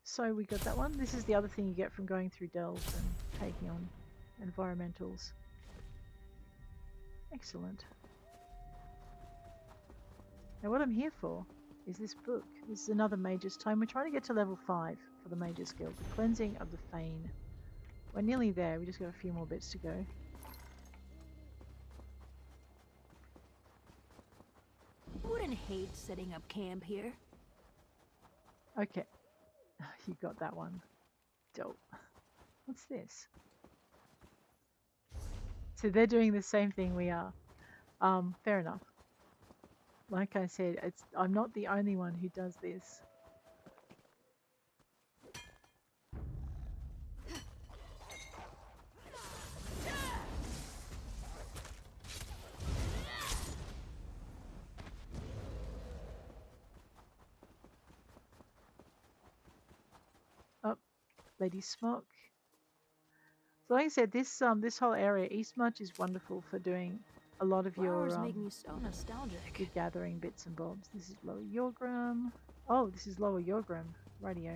So we got that one. This is the other thing you get from going through delves and taking on environmentals. Excellent. Now what I'm here for is this book. This is another Mage's Tome. We're trying to get to level 5 for the Mage's Guild. The Cleansing of the Fane. We're nearly there. We just got a few more bits to go. Wouldn't hate setting up camp here. Okay. You got that one. Dope. What's this? So they're doing the same thing we are. Fair enough. Like I said, I'm not the only one who does this. Oh, Lady Smock. So like I said, this whole area, Eastmarch, is wonderful for doing a lot of Flowers your make me so nostalgic. your gathering bits and bobs. This is Lower Yorgrim. Oh, this is Lower Yorgrim. Radio.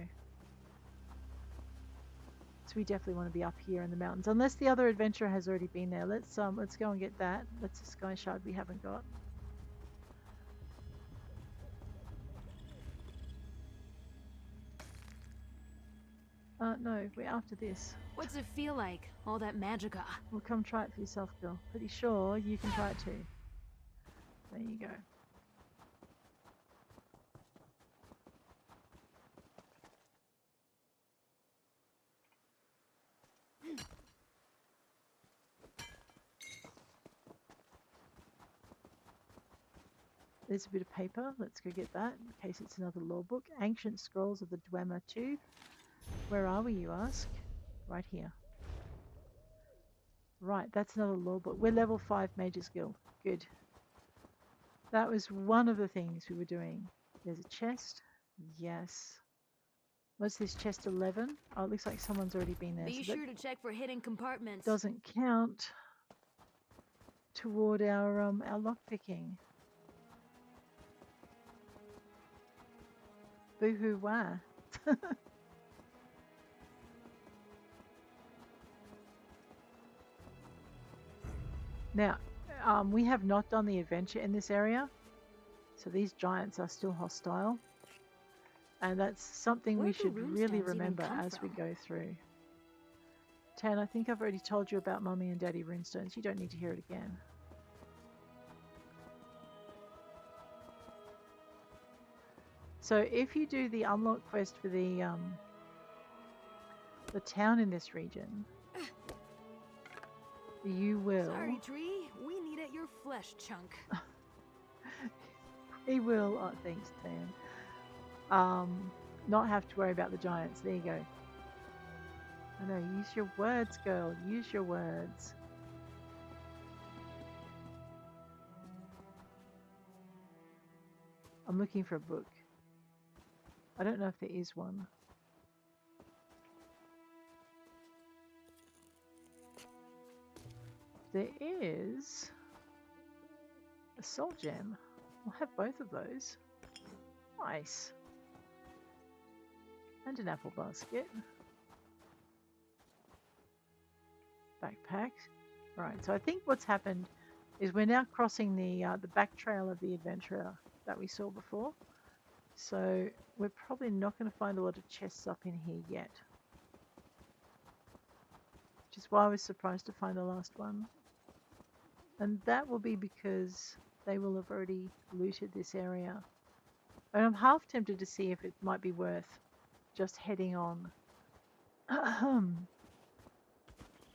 So we definitely want to be up here in the mountains, unless the other adventurer has already been there. Let's go and get that. That's a sky shard we haven't got. No, we're after this. What's it feel like? All that magicka. Well, come try it for yourself, girl. Pretty sure you can try it too. There you go. There's a bit of paper. Let's go get that in case it's another lore book. Ancient Scrolls of the Dwemer 2. Where are we, you ask? Right here. Right, that's another lore book. We're level 5 Mages Guild. Good. That was one of the things we were doing. There's a chest. Yes. What's this, chest 11? Oh, it looks like someone's already been there. Be So sure to check for hidden compartments. doesn't count toward our lockpicking. Boo-hoo wah. Now, we have not done the adventure in this area, so these giants are still hostile, and that's something we Where'd the should rune really stones even remember come as we from? go through. Tan, I think I've already told you about Mummy and Daddy runestones. You don't need to hear it again. So if you do the unlock quest for the town in this region, you will. Sorry, tree. We need at your flesh chunk. He will. Oh, thanks, Tan. Not have to worry about the giants. There you go. I know. Use your words, girl. Use your words. I'm looking for a book. I don't know if there is one. There is a soul gem. We'll have both of those. Nice. And an apple basket. Backpack. Right, so I think what's happened is we're now crossing the back trail of the adventurer that we saw before. So we're probably not going to find a lot of chests up in here yet. Which is why I was surprised to find the last one. And that will be because they will have already looted this area. And I'm half tempted to see if it might be worth just heading on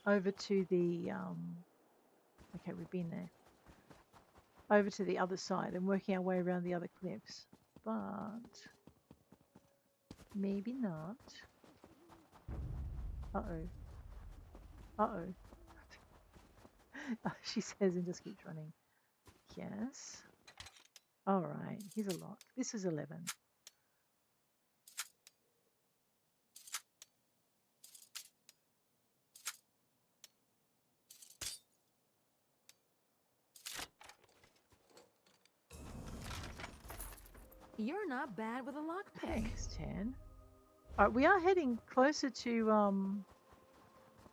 over to the okay, we've been there, over to the other side and working our way around the other cliffs, but maybe not. Uh-oh. She says and just keeps running. Yes. All right, here's a lock. This is 11. You're not bad with a lockpick. Thanks, Tan. All right, we are heading closer to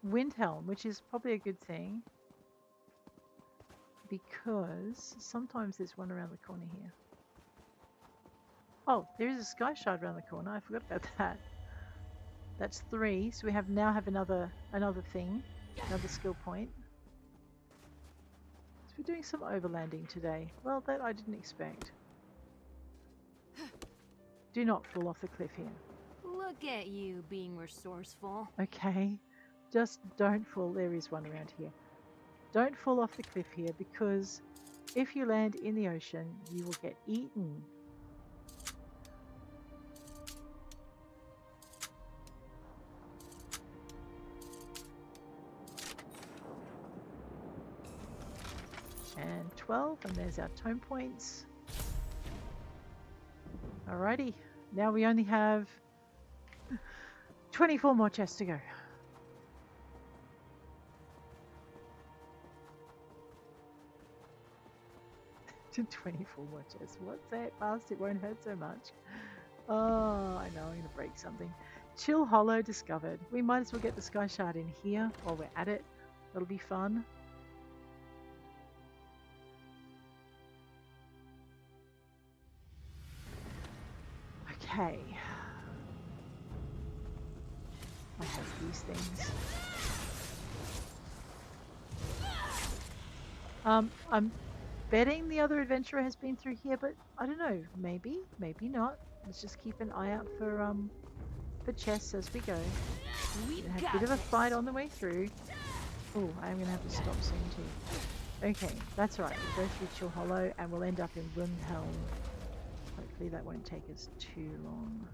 Windhelm, which is probably a good thing because sometimes there's one around the corner here. Oh, there is a sky shard around the corner. I forgot about that. That's 3, so we now have another thing, another skill point. So we're doing some overlanding today. Well, that I didn't expect. Do not fall off the cliff here. Look at you being resourceful. Okay, just don't fall. There is one around here. Don't fall off the cliff here because if you land in the ocean, you will get eaten. And 12, and there's our tome points. Alrighty, now we only have 24 more chests to go. To 24 more chests. What's that? Fast, it won't hurt so much. Oh, I know, I'm going to break something. Chill Hollow discovered. We might as well get the Sky Shard in here while we're at it. That'll be fun. Okay. I have these things. I'm betting the other adventurer has been through here, but I don't know. Maybe, maybe not. Let's just keep an eye out for chests as we go. We're gonna have a bit of a fight on the way through. Oh, I'm gonna have to stop soon too. Okay, that's right. We'll go through Chill Hollow and we'll end up in Windhelm. Hopefully that won't take us too long.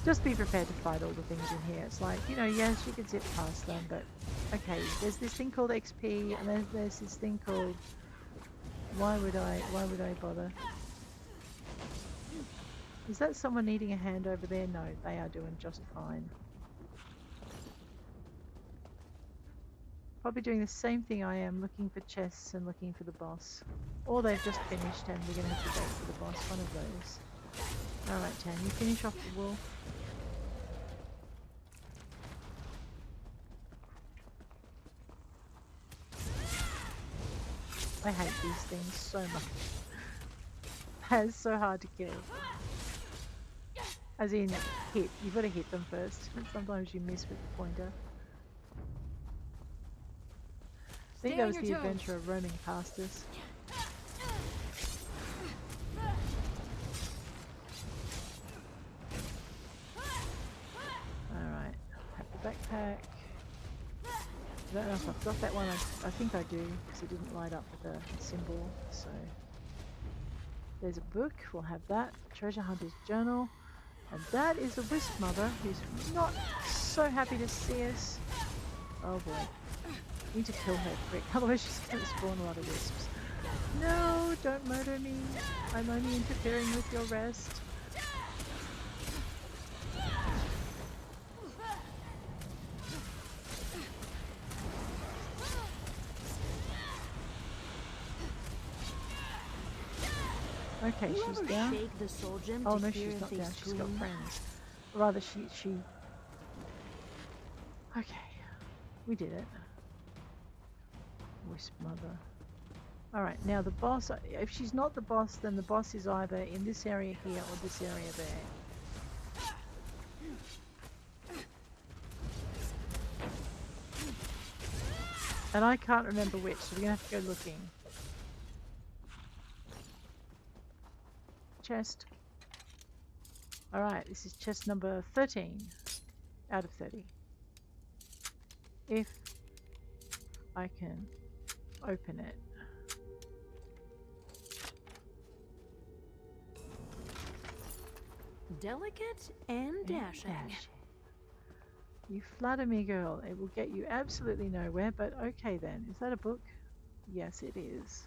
Just be prepared to fight all the things in here. It's like, you know, yes, you can zip past them, but okay, there's this thing called XP, and then there's this thing called... Why would I bother? Is that someone needing a hand over there? No, they are doing just fine. Probably doing the same thing I am, looking for chests and looking for the boss. Or they've just finished and we're going to have to wait for the boss, one of those. Alright, Tan, you finish off the wolf. I hate these things so much. That is so hard to kill. As in, hit. You've got to hit them first. Sometimes you miss with the pointer. I think that was the adventurer roaming past us. Alright, have the backpack. I don't know if I've got that one. I think I do, because it didn't light up with a symbol. So there's a book. We'll have that. Treasure Hunter's Journal. And that is a wisp mother who's not so happy to see us. Oh boy. We need to kill her quick, otherwise she's going to spawn a lot of wisps. No, don't murder me. I'm only interfering with your rest. Okay, she's down. Oh no, she's not down. She's got friends. Or rather, she. Okay, we did it. Wisp mother. All right, now the boss. If she's not the boss, then the boss is either in this area here or this area there. And I can't remember which, so we're gonna have to go looking. Chest. Alright, this is chest number 13 out of 30. If I can open it. Delicate and dashing. You flatter me, girl. It will get you absolutely nowhere, but okay then. Is that a book? Yes, it is.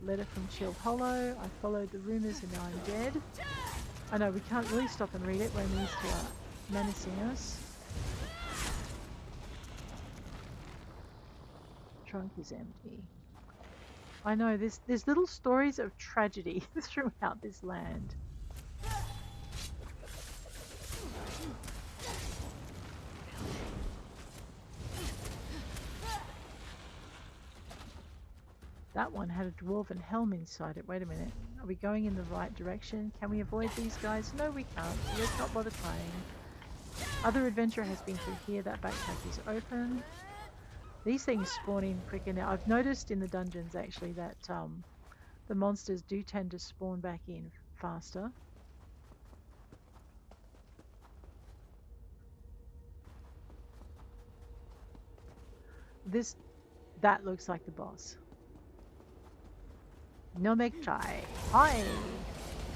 Letter from Chill Hollow. I followed the rumors and now I'm dead. I know we can't really stop and read it when these two are menacing us. Trunk is empty. I know there's little stories of tragedy throughout this land. That one had a dwarven helm inside it. Wait a minute. Are we going in the right direction? Can we avoid these guys? No, we can't. So let's not bother trying. Other adventurer has been through here. That backpack is open. These things spawn in quicker now. I've noticed in the dungeons actually that the monsters do tend to spawn back in faster. That looks like the boss. No make try. Hi!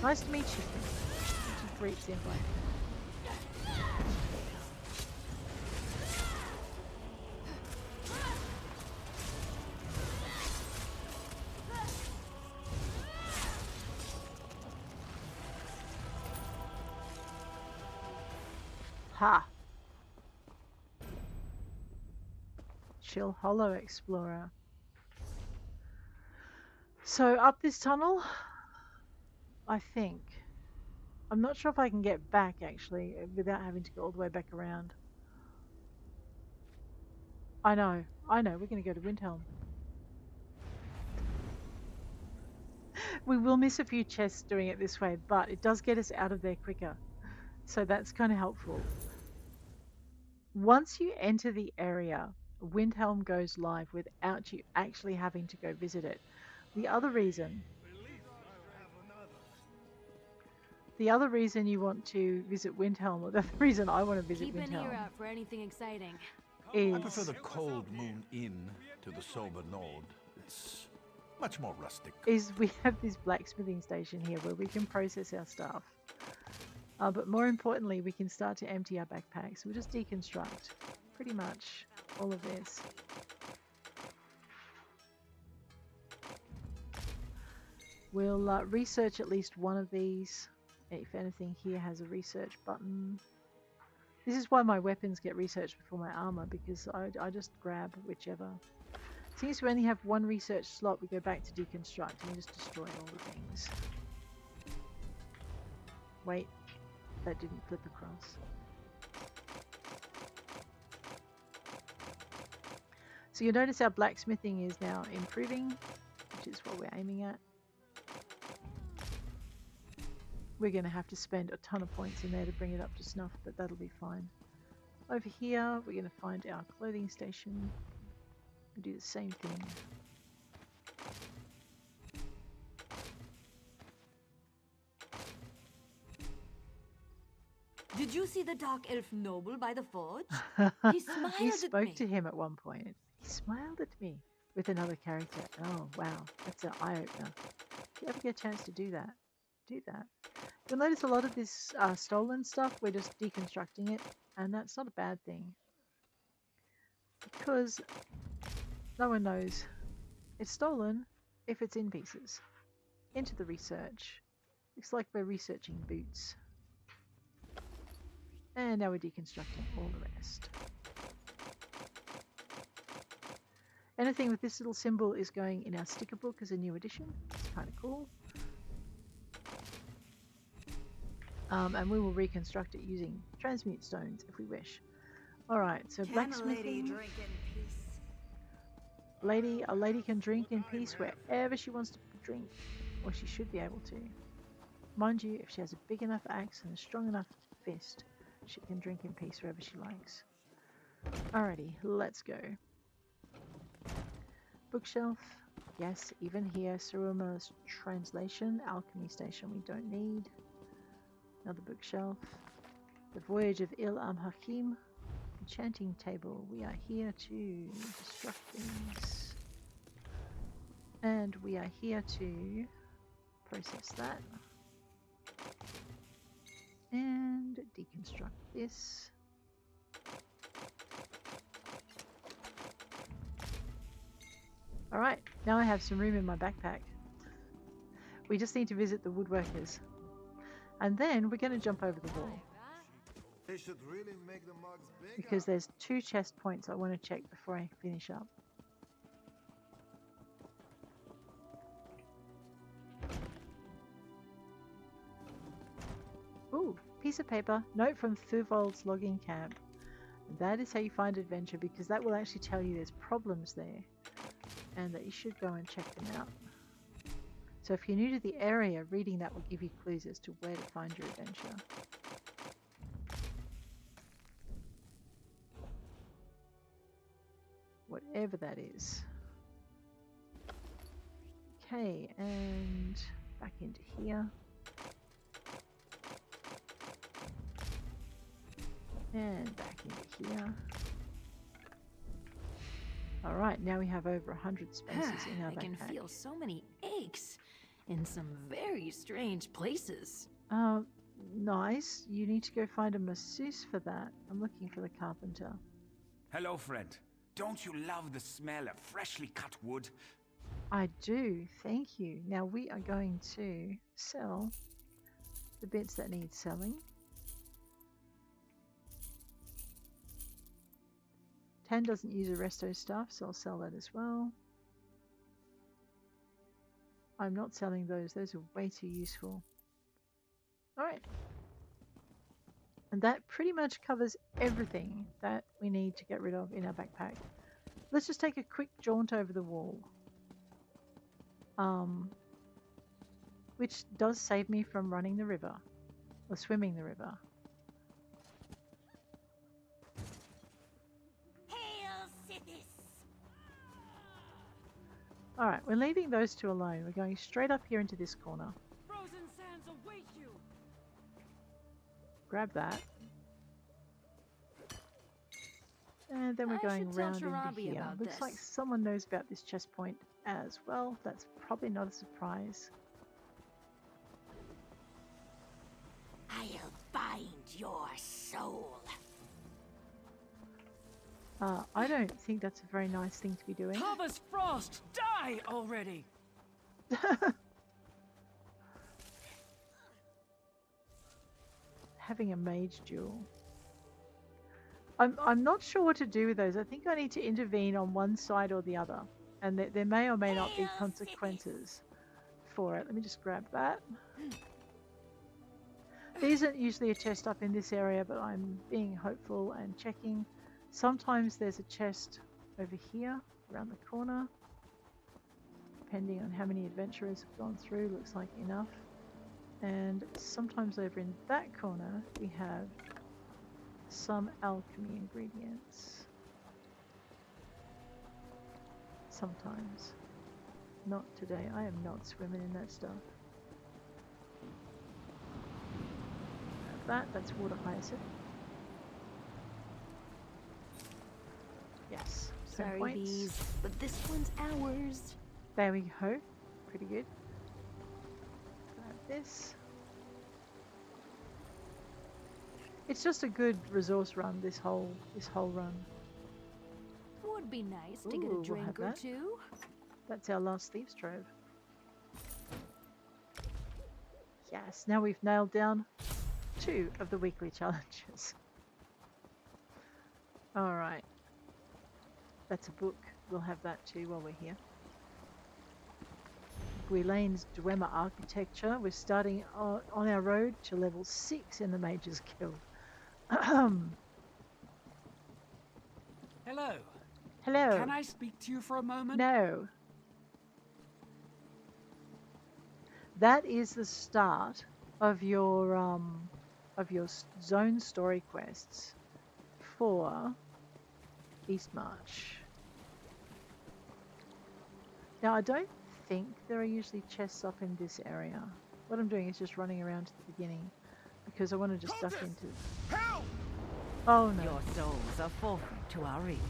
Nice to meet you. Which is great simply. Ha! Chill Hollow Explorer. So up this tunnel, I think. I'm not sure if I can get back actually without having to go all the way back around. I know, we're going to go to Windhelm. We will miss a few chests doing it this way, but it does get us out of there quicker. So that's kind of helpful. Once you enter the area, Windhelm goes live without you actually having to go visit it. The other reason you want to visit Windhelm, or the reason I want to visit Keep an Windhelm, ear out for anything exciting. I prefer is the Cold Moon Inn to the Sober Nord. It's much more rustic. we have this blacksmithing station here where we can process our stuff. But more importantly, we can start to empty our backpacks. We'll just deconstruct pretty much all of this. We'll research at least one of these. If anything here has a research button. This is why my weapons get researched before my armor, because I just grab whichever. Since we only have one research slot, we go back to deconstruct and we just destroy all the things. Wait, that didn't flip across. So you'll notice our blacksmithing is now improving, which is what we're aiming at. We're going to have to spend a ton of points in there to bring it up to snuff, but that'll be fine. Over here, we're going to find our clothing station and do the same thing. Did you see the dark elf noble by the forge? He smiled We at spoke me. to him at one point. He smiled at me with another character. Oh, wow. That's an eye-opener. If you ever get a chance to do that, do that. You'll notice a lot of this stolen stuff, we're just deconstructing it, and that's not a bad thing. Because no one knows it's stolen if it's in pieces. Into the research. Looks like we're researching boots. And now we're deconstructing all the rest. Anything with this little symbol is going in our sticker book as a new addition. It's kind of cool. And we will reconstruct it using transmute stones if we wish. Alright, so blacksmithing. A lady can drink in peace wherever she wants to drink. Or she should be able to. Mind you, if she has a big enough axe and a strong enough fist, she can drink in peace wherever she likes. Alrighty, let's go. Bookshelf. Yes, even here, Saruma's translation. Alchemy station we don't need. Another bookshelf. The Voyage of Il Hakim. Enchanting table. We are here to destruct things. And we are here to process that. And deconstruct this. Alright, now I have some room in my backpack. We just need to visit the woodworkers. And then we're going to jump over the wall. They should really make the mugs bigger. Because there's 2 chest points I want to check before I finish up. Ooh, piece of paper. Note from Thurvold's logging camp. That is how you find adventure, because that will actually tell you there's problems there. And that you should go and check them out. So if you're new to the area, reading that will give you clues as to where to find your adventure. Whatever that is. Okay, and back into here. And back into here. Alright, now we have over 100 spaces in our backpack. I can feel so many aches in some very strange places. Nice. You need to go find a masseuse for that. I'm looking for the carpenter. Hello, friend. Don't you love the smell of freshly cut wood? I do, thank you. Now we are going to sell the bits that need selling. Tan doesn't use Arresto stuff, so I'll sell that as well. I'm not selling those are way too useful. Alright. And that pretty much covers everything that we need to get rid of in our backpack. Let's just take a quick jaunt over the wall. Which does save me from running the river. Or swimming the river. Alright, we're leaving those 2 alone. We're going straight up here into this corner. Frozen sands await you. Grab that. And then we're going should tell round into Sharabi here. about Looks this. like someone knows about this chest point as well. That's probably not a surprise. I'll bind your soul. I don't think that's a very nice thing to be doing. Thomas Frost, die already. Having a mage duel. I'm not sure what to do with those. I think I need to intervene on one side or the other. And there may or may not be consequences for it. Let me just grab that. There isn't usually a chest up in this area, but I'm being hopeful and checking. Sometimes there's a chest over here, around the corner. Depending on how many adventurers have gone through, looks like enough. And sometimes over in that corner, we have some alchemy ingredients. Sometimes. Not today. I am not swimming in that stuff. That's water hyacinth. Yes. 10 Sorry, points. bees, but this one's ours. There we go. Pretty good. Grab this. It's just a good resource run. This whole run. Would be nice to Ooh, get a we'll drink have or that. two. That's our last thieves trove. Yes. Now we've nailed down 2 of the weekly challenges. All right. That's a book. We'll have that too while we're here. Gwylaine's Dwemer architecture. We're starting on our road to level 6 in the Mage's Guild. Hello. Hello. Can I speak to you for a moment? No. That is the start of your zone story quests for East March. Now I don't think there are usually chests up in this area. What I'm doing is just running around to the beginning because I want to just duck into. Help! Oh no. Your souls are forfeit to our Reaper.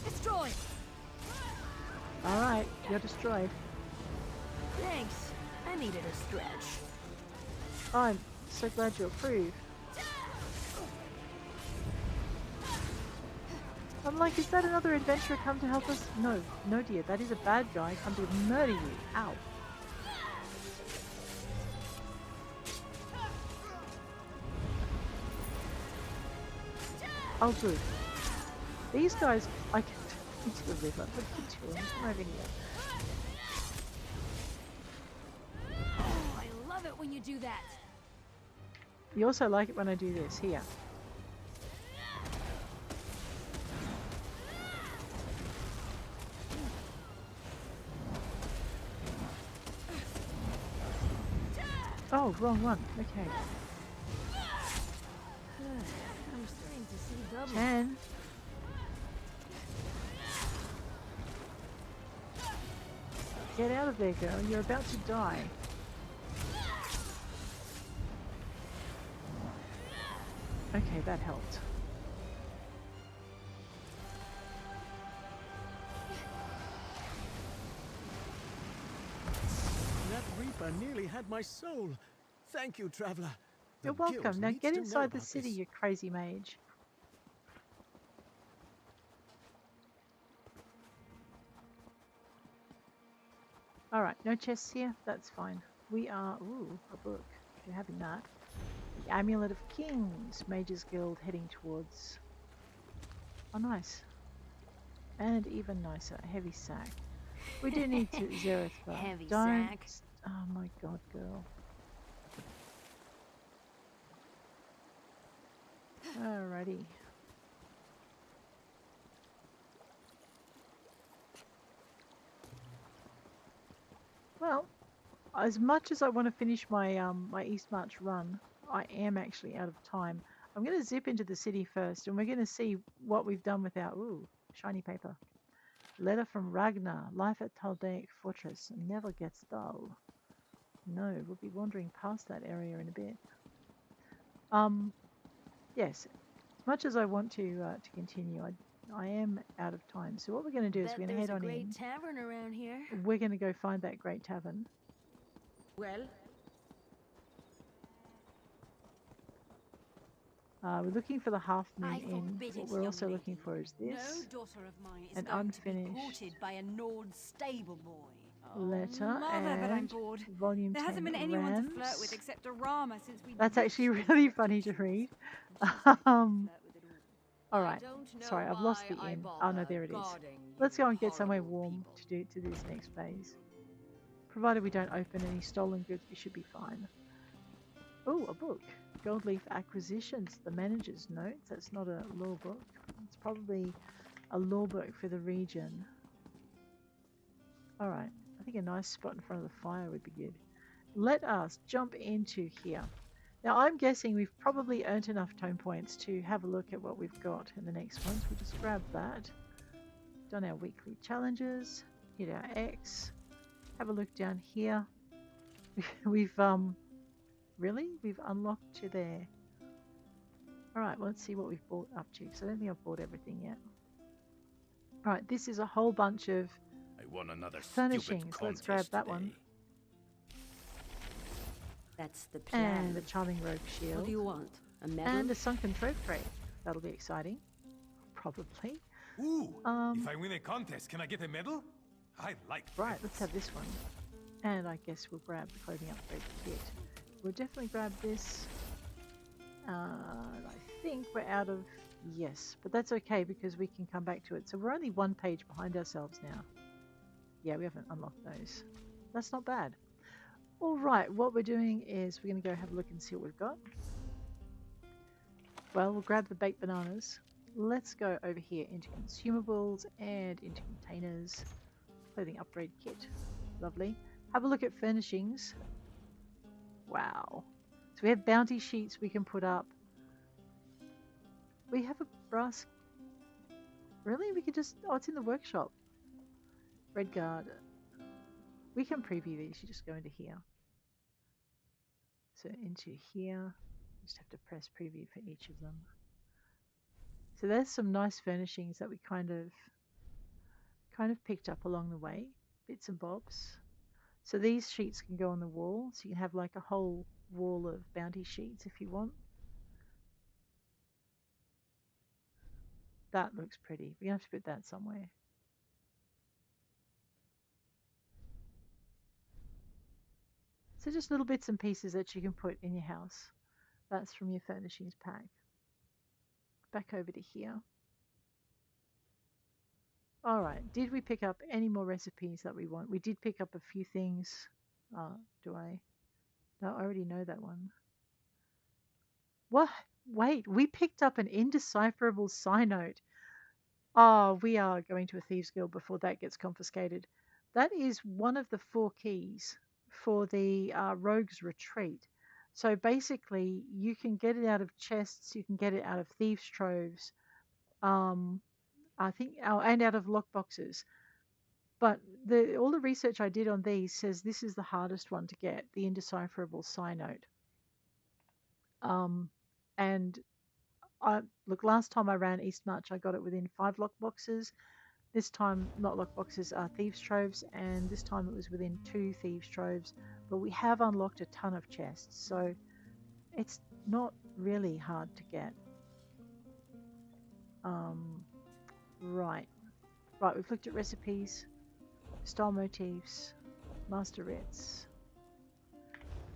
Destroy! All right, you're destroyed. Thanks. I needed a stretch. I'm so glad you approve. I'm like, is that another adventurer come to help us? No, no dear, that is a bad guy come to murder you. Ow. Oh good. These guys, I can into the river. Look at you, come over here. Oh, I love it when you do that. You also like it when I do this, here. Oh, wrong one. Okay. I'm starting to see double. 10. Get out of there, girl. You're about to die. Okay, that helped. That Reaper nearly had my soul. Thank you, Traveler. You're welcome. Now get inside the city, you crazy mage. Alright, no chests here? That's fine. We are... Ooh, a book. You're having that. The Amulet of Kings. Mages Guild heading towards... Oh, nice. And even nicer. A heavy sack. We do need to Zereth though. Heavy Don't... sack. Oh my god, girl. Alrighty. Well, as much as I want to finish my my East March run, I am actually out of time. I'm going to zip into the city first, and we're going to see what we've done with our shiny paper. Letter from Ragnar. Life at Taldaic Fortress never gets dull. No, we'll be wandering past that area in a bit. Yes, as much as I want to continue, I am out of time. So what we're going to do is we're going to head on in. There's a great tavern around here. We're going to go find that great tavern. Well, We're looking for the Half Moon I Inn. forbid What it, we're young also looking lady. for is No this. daughter of mine is An going to be unfinished courted by a Nord stable boy. letter Mother, but I'm and bored. volume There 10 hasn't been anyone to flirt Rams. with except a Rama since we. That's actually ditched really the funny to traditions. read. And she's ready to Um, flirt with it all. all right. Sorry, I've lost the inn. Oh no, there it is. Let's go and get somewhere warm to do this next phase. Provided we don't open any stolen goods, we should be fine. Oh, a book. Gold Leaf Acquisitions, the Manager's Notes. That's not a law book. It's probably a law book for the region. Alright, I think a nice spot in front of the fire would be good. Let us jump into here. Now I'm guessing we've probably earned enough tone points to have a look at what we've got in the next ones. We'll just grab that. Done our weekly challenges. Hit our X. Have a look down here. We've we've unlocked to there. Alright, well, let's see what we've bought up to, because I don't think I've bought everything yet. Alright, this is a whole bunch of I won another furnishings. Let's grab that one. That's the plan. And the Charming Rogue Shield. What do you want? A medal? And a Sunken Trophy Crate. That'll be exciting. Probably. Ooh, if I win a contest, can I get a medal? I like Right, medals. let's have this one. And I guess we'll grab the clothing upgrade kit. We'll definitely grab this. I think we're out of... Yes, but that's okay because we can come back to it. So we're only one page behind ourselves now. Yeah, we haven't unlocked those. That's not bad. Alright, what we're doing is we're going to go have a look and see what we've got. Well, we'll grab the baked bananas. Let's go over here into consumables and into containers. Clothing upgrade kit. Lovely. Have a look at furnishings. Wow. So we have bounty sheets we can put up. We have a brass... Really? We could just... Oh, it's in the workshop. Red guard. We can preview these. You just go into here. So into here. Just have to press preview for each of them. So there's some nice furnishings that we kind of picked up along the way. Bits and bobs. So these sheets can go on the wall. So you can have like a whole wall of bounty sheets if you want. That looks pretty. We're going to have to put that somewhere. So just little bits and pieces that you can put in your house. That's from your furnishings pack. Back over to here. Alright, did we pick up any more recipes that we want? We did pick up a few things. Do I? No, I already know that one. What? Wait, we picked up an indecipherable sign note. Oh, we are going to a Thieves Guild before that gets confiscated. That is one of the 4 keys for the Rogue's Retreat. So basically, you can get it out of chests, you can get it out of thieves' troves, I think, and out of lockboxes. But all the research I did on these says this is the hardest one to get, the indecipherable sign note. And look, last time I ran East March, I got it within 5 lockboxes. This time, not lockboxes, thieves' troves, and this time it was within 2 thieves' troves. But we have unlocked a ton of chests, so it's not really hard to get. Right, we've looked at recipes, style motifs, master writs.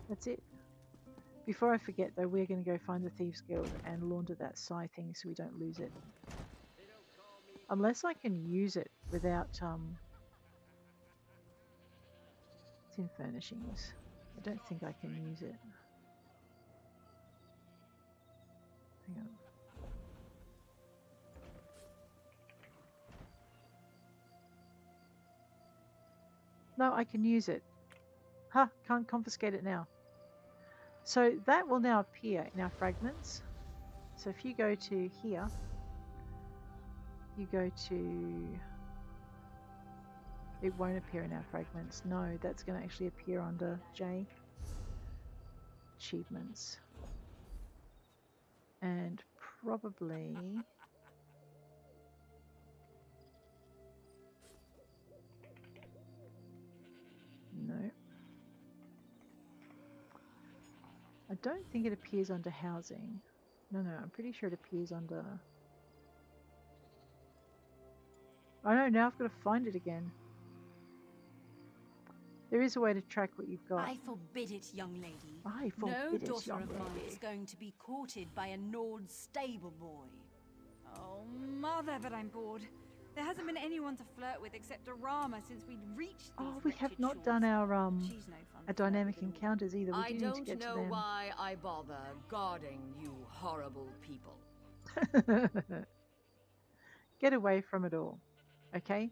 That's it. Before I forget though, we're going to go find the Thieves Guild and launder that Psy thing so we don't lose it. Unless I can use it without, it's in furnishings. I don't think I can use it. Hang on. No, I can use it. Ha! Can't confiscate it now. So that will now appear in our fragments. So if you go to here, you go to... It won't appear in our fragments. No, that's going to actually appear under J. Achievements. And probably... No. I don't think it appears under housing. No, I'm pretty sure it appears under... I know, now I've got to find it again. There is a way to track what you've got. I forbid it, young lady. I forbid no it, daughter young of mine lady. is going to be courted by a Nord stable boy. Oh, mother, but I'm bored. There hasn't been anyone to flirt with except Arama since we'd reached these Oh, we have wretched not shores. done our She's no fun our to flirt dynamic with at all. encounters either. We I do need to don't get to know them. why I bother guarding you horrible people. Get away from it all. Okay?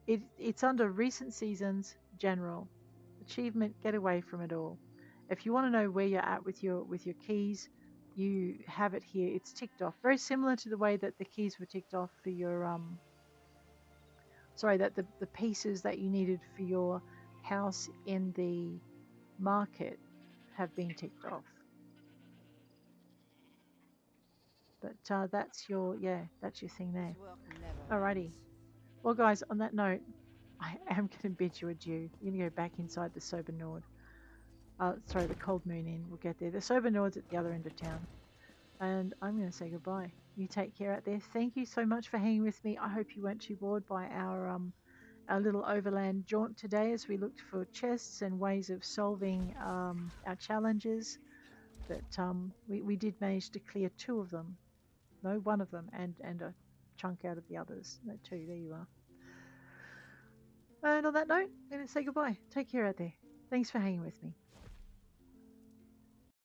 It's under recent seasons general. Achievement, get away from it all. If you want to know where you're at with your keys, you have it here. It's ticked off. Very similar to the way that the keys were ticked off for your sorry, that the pieces that you needed for your house in the market have been ticked off. But that's your thing there. This work never Alrighty. ends. Well, guys, on that note, I am going to bid you adieu. You're going to go back inside the Sober Nord. Sorry, the Cold Moon Inn. We'll get there. The Sober Nord's at the other end of town. And I'm going to say goodbye. You take care out there. Thank you so much for hanging with me. I hope you weren't too bored by our little overland jaunt today as we looked for chests and ways of solving our challenges. But we did manage to clear 2 of them. No, 1 of them, and a chunk out of the others. No, 2. There you are. And on that note, I'm going to say goodbye. Take care out there. Thanks for hanging with me.